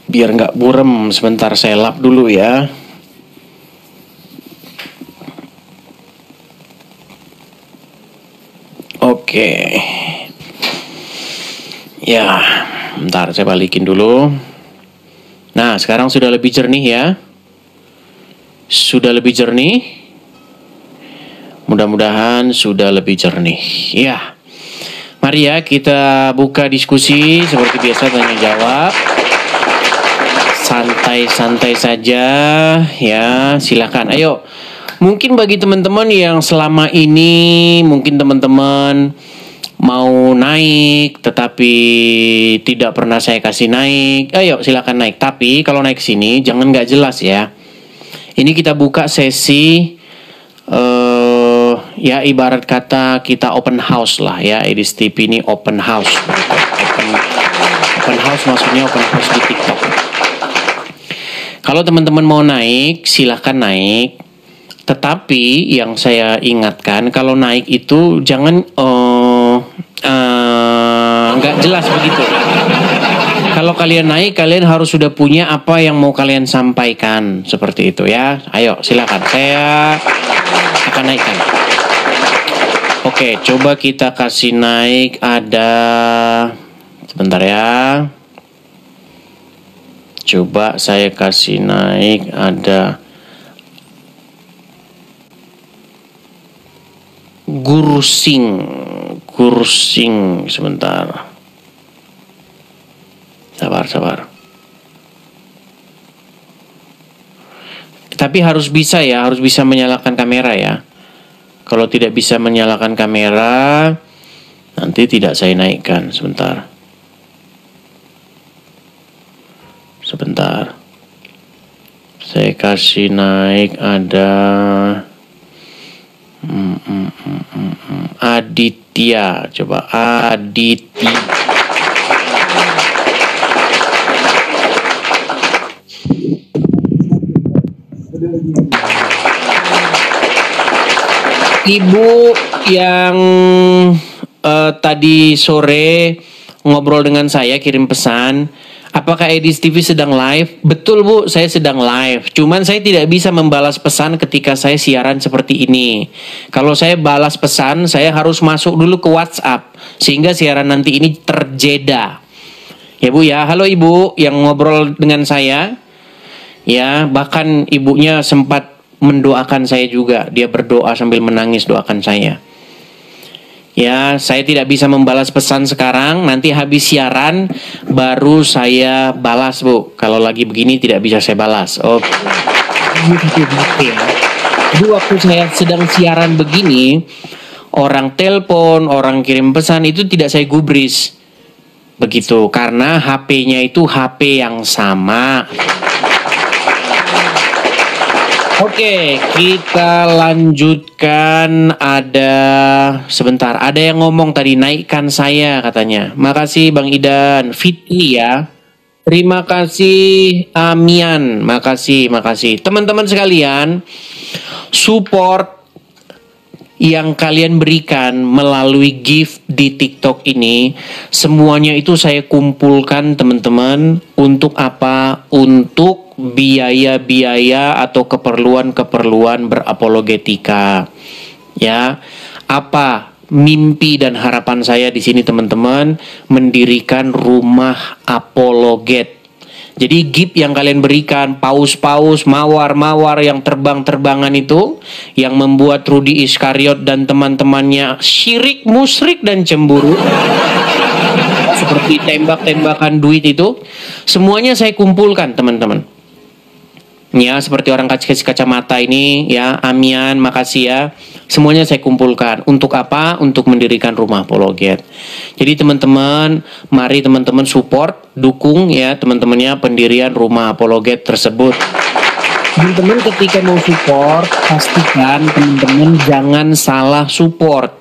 Biar nggak buram, sebentar saya lap dulu ya. Oke. Ya, bentar saya balikin dulu. Nah, sekarang sudah lebih jernih ya. Sudah lebih jernih. Mudah-mudahan sudah lebih jernih. Ya. Mari ya kita buka diskusi seperti biasa, tanya jawab. Santai-santai saja ya, silakan. Ayo. Mungkin bagi teman-teman yang selama ini mungkin teman-teman mau naik tetapi tidak pernah saya kasih naik, ayo silakan naik. Tapi kalau naik sini jangan nggak jelas ya. Ini kita buka sesi ya ibarat kata kita open house lah ya. Edis TV ini open house. Open house maksudnya open house di TikTok. Kalau teman-teman mau naik, silahkan naik. Tetapi yang saya ingatkan, kalau naik itu jangan nggak jelas begitu. Kalau kalian naik, kalian harus sudah punya apa yang mau kalian sampaikan, seperti itu ya. Ayo, silakan. Saya akan naikkan. Oke, coba kita kasih naik. Ada, sebentar ya. Coba saya kasih naik, ada Gursing sebentar. Sabar. Tapi harus bisa ya, harus bisa menyalakan kamera ya. Kalau tidak bisa menyalakan kamera, nanti tidak saya naikkan. Sebentar. Saya kasih naik ada Aditya. Coba Aditya. Ibu yang tadi sore ngobrol dengan saya, kirim pesan, apakah Edis TV sedang live? Betul Bu, saya sedang live. Cuman saya tidak bisa membalas pesan ketika saya siaran seperti ini. Kalau saya balas pesan, saya harus masuk dulu ke WhatsApp, sehingga siaran nanti ini terjeda. Ya Bu ya, halo Ibu yang ngobrol dengan saya. Ya, bahkan ibunya sempat mendoakan saya juga. Dia berdoa sambil menangis doakan saya. Ya, saya tidak bisa membalas pesan sekarang. Nanti habis siaran baru saya balas Bu. Kalau lagi begini tidak bisa saya balas. Oke. Jadi waktu saya sedang siaran begini, orang telepon, orang kirim pesan itu tidak saya gubris. Begitu, karena HP-nya itu HP yang sama. Oke, kita lanjutkan. Sebentar, ada yang ngomong tadi, naikkan saya katanya. Makasih Bang Idan. Fitri ya. Terima kasih Amian. Makasih. Teman-teman sekalian, support yang kalian berikan melalui gift di TikTok ini, semuanya itu saya kumpulkan teman-teman. Untuk apa? Untuk biaya-biaya atau keperluan-keperluan berapologetika. Ya, apa mimpi dan harapan saya di sini teman-teman? Mendirikan rumah apologet. Jadi gift yang kalian berikan, paus-paus, mawar-mawar yang terbang-terbangan itu, yang membuat Rudi Iskariot dan teman-temannya syirik, musyrik, dan cemburu, seperti tembak-tembakan duit itu, semuanya saya kumpulkan teman-teman. Ya, seperti orang kasih kacamata ini, ya, Amian, makasih ya. Semuanya saya kumpulkan. Untuk apa? Untuk mendirikan rumah apologet. Jadi teman-teman, mari teman-teman support, dukung ya teman-temannya pendirian rumah apologet tersebut. Teman-teman ketika mau support, pastikan teman-teman jangan salah support.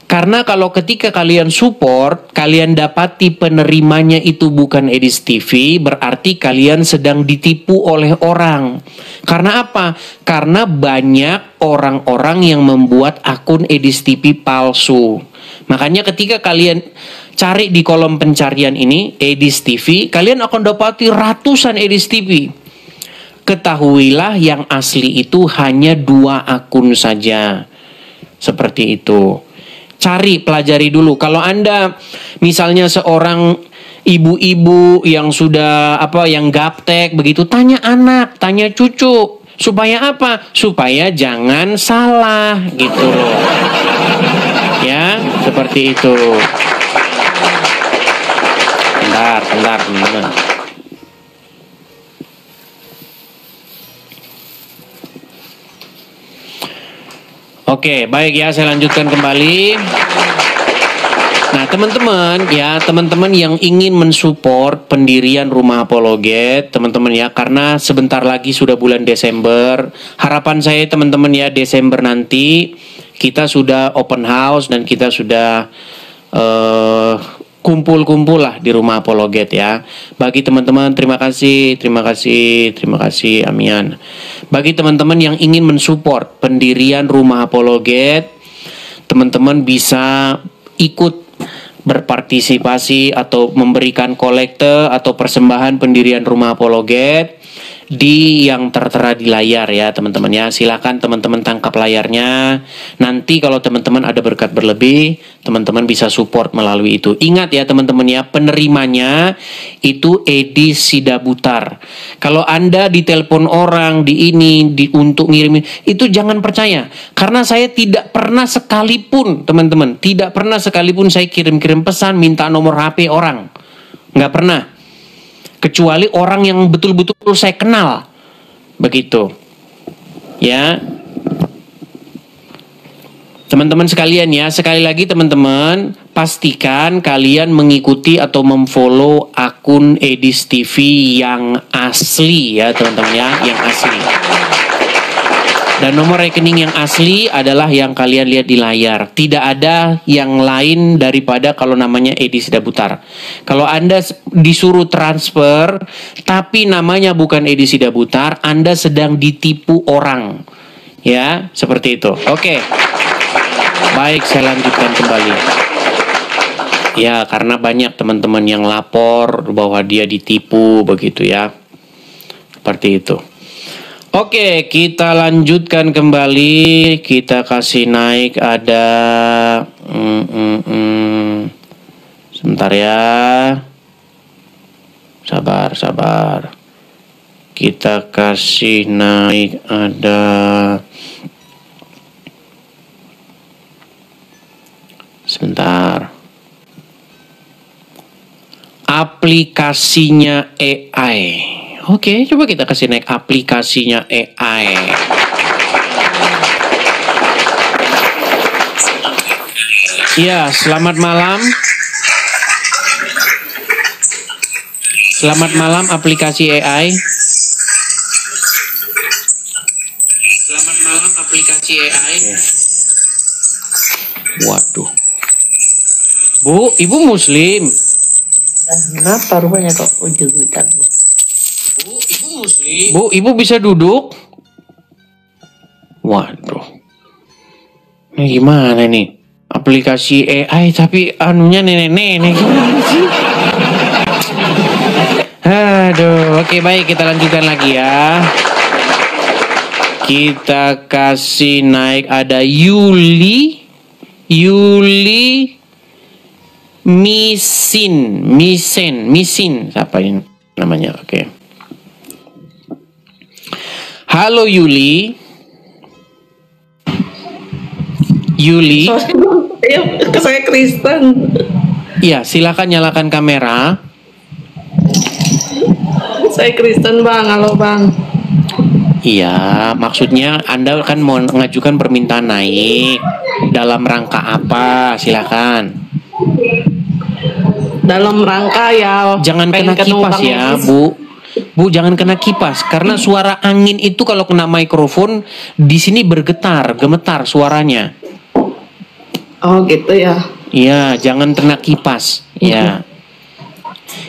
Karena kalau ketika kalian support, kalian dapati penerimanya itu bukan Edis TV, berarti kalian sedang ditipu oleh orang. Karena apa? Karena banyak orang-orang yang membuat akun Edis TV palsu. Makanya ketika kalian cari di kolom pencarian ini, Edis TV, kalian akan dapati ratusan Edis TV. Ketahuilah yang asli itu hanya 2 akun saja. Seperti itu. Cari, pelajari dulu. Kalau Anda misalnya seorang ibu-ibu yang sudah yang gaptek begitu, tanya anak, tanya cucu. Supaya apa? Supaya jangan salah gitu loh. Ya, seperti itu. Bentar. Oke, baik ya, saya lanjutkan kembali. Nah, teman-teman yang ingin mensupport pendirian rumah apologet, teman-teman ya, karena sebentar lagi sudah bulan Desember. Harapan saya teman-teman ya, Desember nanti kita sudah open house dan kita sudah kumpul-kumpul lah di rumah apologet ya. Bagi teman-teman, terima kasih Amian. Bagi teman-teman yang ingin mensupport pendirian rumah apologet, teman-teman bisa ikut berpartisipasi atau memberikan kolekte atau persembahan pendirian rumah apologet di yang tertera di layar ya teman-teman ya. Silakan teman-teman tangkap layarnya. Nanti kalau teman-teman ada berkat berlebih, teman-teman bisa support melalui itu. Ingat ya teman-teman ya, penerimanya itu Edis Sidabutar. Kalau Anda ditelepon orang untuk ngirimin, itu jangan percaya. Karena saya tidak pernah sekalipun teman-teman, tidak pernah sekalipun saya kirim-kirim pesan minta nomor HP orang. Nggak pernah. Kecuali orang yang betul-betul saya kenal. Begitu. Ya. Teman-teman sekalian ya, sekali lagi teman-teman, pastikan kalian mengikuti atau memfollow akun Edis TV yang asli ya teman-teman ya, yang asli. Dan nomor rekening yang asli adalah yang kalian lihat di layar. Tidak ada yang lain daripada kalau namanya Edi Sidabutar. Kalau Anda disuruh transfer tapi namanya bukan Edi Sidabutar, Anda sedang ditipu orang. Ya, seperti itu. Oke. Baik, saya lanjutkan kembali. Ya, karena banyak teman-teman yang lapor bahwa dia ditipu begitu ya. Seperti itu. Oke, kita lanjutkan kembali. Kita kasih naik ada sebentar ya. Sabar. Kita kasih naik ada sebentar. Aplikasinya AI. Oke, coba kita kasih naik aplikasinya AI. Ya, selamat malam. Selamat malam aplikasi AI. Selamat malam aplikasi AI. Waduh. Bu, ibu muslim. Kenapa rupanya kok ujung-ujung? Bu, ibu muslim. Bu, ibu bisa duduk? Waduh. Ini gimana nih? Aplikasi AI tapi anunya nenek-nenek gimana sih? Aduh, oke baik kita lanjutkan lagi ya. Kita kasih naik ada Yuli Misin siapa ini namanya? Oke. Halo Yuli. Saya Kristen. Iya, silakan nyalakan kamera. Saya Kristen bang, halo bang. Iya, maksudnya Anda kan mau mengajukan permintaan naik. Dalam rangka apa? Silakan. Dalam rangka ya. Jangan kena kipas ya, Bu. Bu, jangan kena kipas karena suara angin itu kalau kena mikrofon di sini bergetar, gemetar suaranya. Oh, gitu ya. Iya, jangan kena kipas. Ya.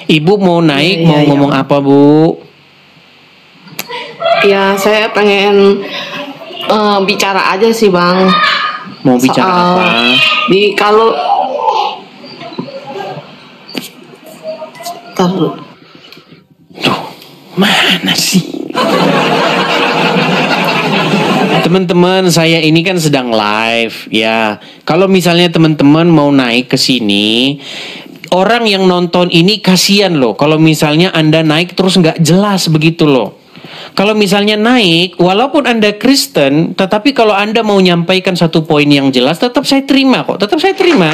Ibu mau naik, mau ngomong apa, Bu? Ya, saya pengen bicara aja sih, Bang. Mau bicara apa? Kalau Tuh, mana sih? Teman-teman, saya ini kan sedang live ya. Kalau misalnya teman-teman mau naik ke sini, orang yang nonton ini kasihan loh. Kalau misalnya Anda naik terus nggak jelas begitu loh. Kalau misalnya naik, walaupun Anda Kristen, tetapi kalau Anda mau nyampaikan satu poin yang jelas, tetap saya terima kok. Tetap saya terima.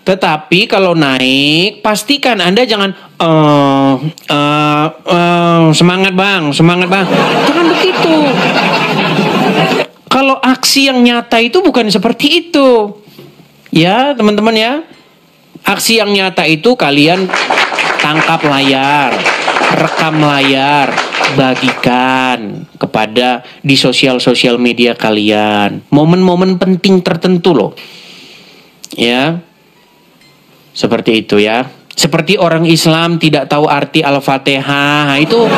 Tetapi kalau naik, pastikan Anda jangan semangat bang. Jangan begitu. Kalau aksi yang nyata itu bukan seperti itu. Ya teman-teman ya. Aksi yang nyata itu kalian tangkap layar, rekam layar, bagikan kepada di sosial media kalian. Momen-momen penting tertentu loh. Ya. Seperti itu ya. Seperti orang Islam tidak tahu arti Al-Fatihah, itu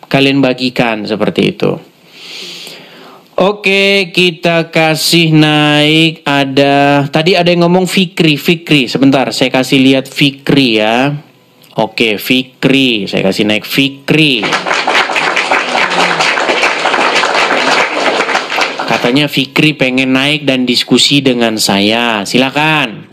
kalian bagikan seperti itu. Oke, kita kasih naik tadi ada yang ngomong Fikri. Sebentar, saya kasih lihat Fikri ya. Oke, Fikri, saya kasih naik Fikri. Katanya Fikri pengen naik dan diskusi dengan saya. Silakan.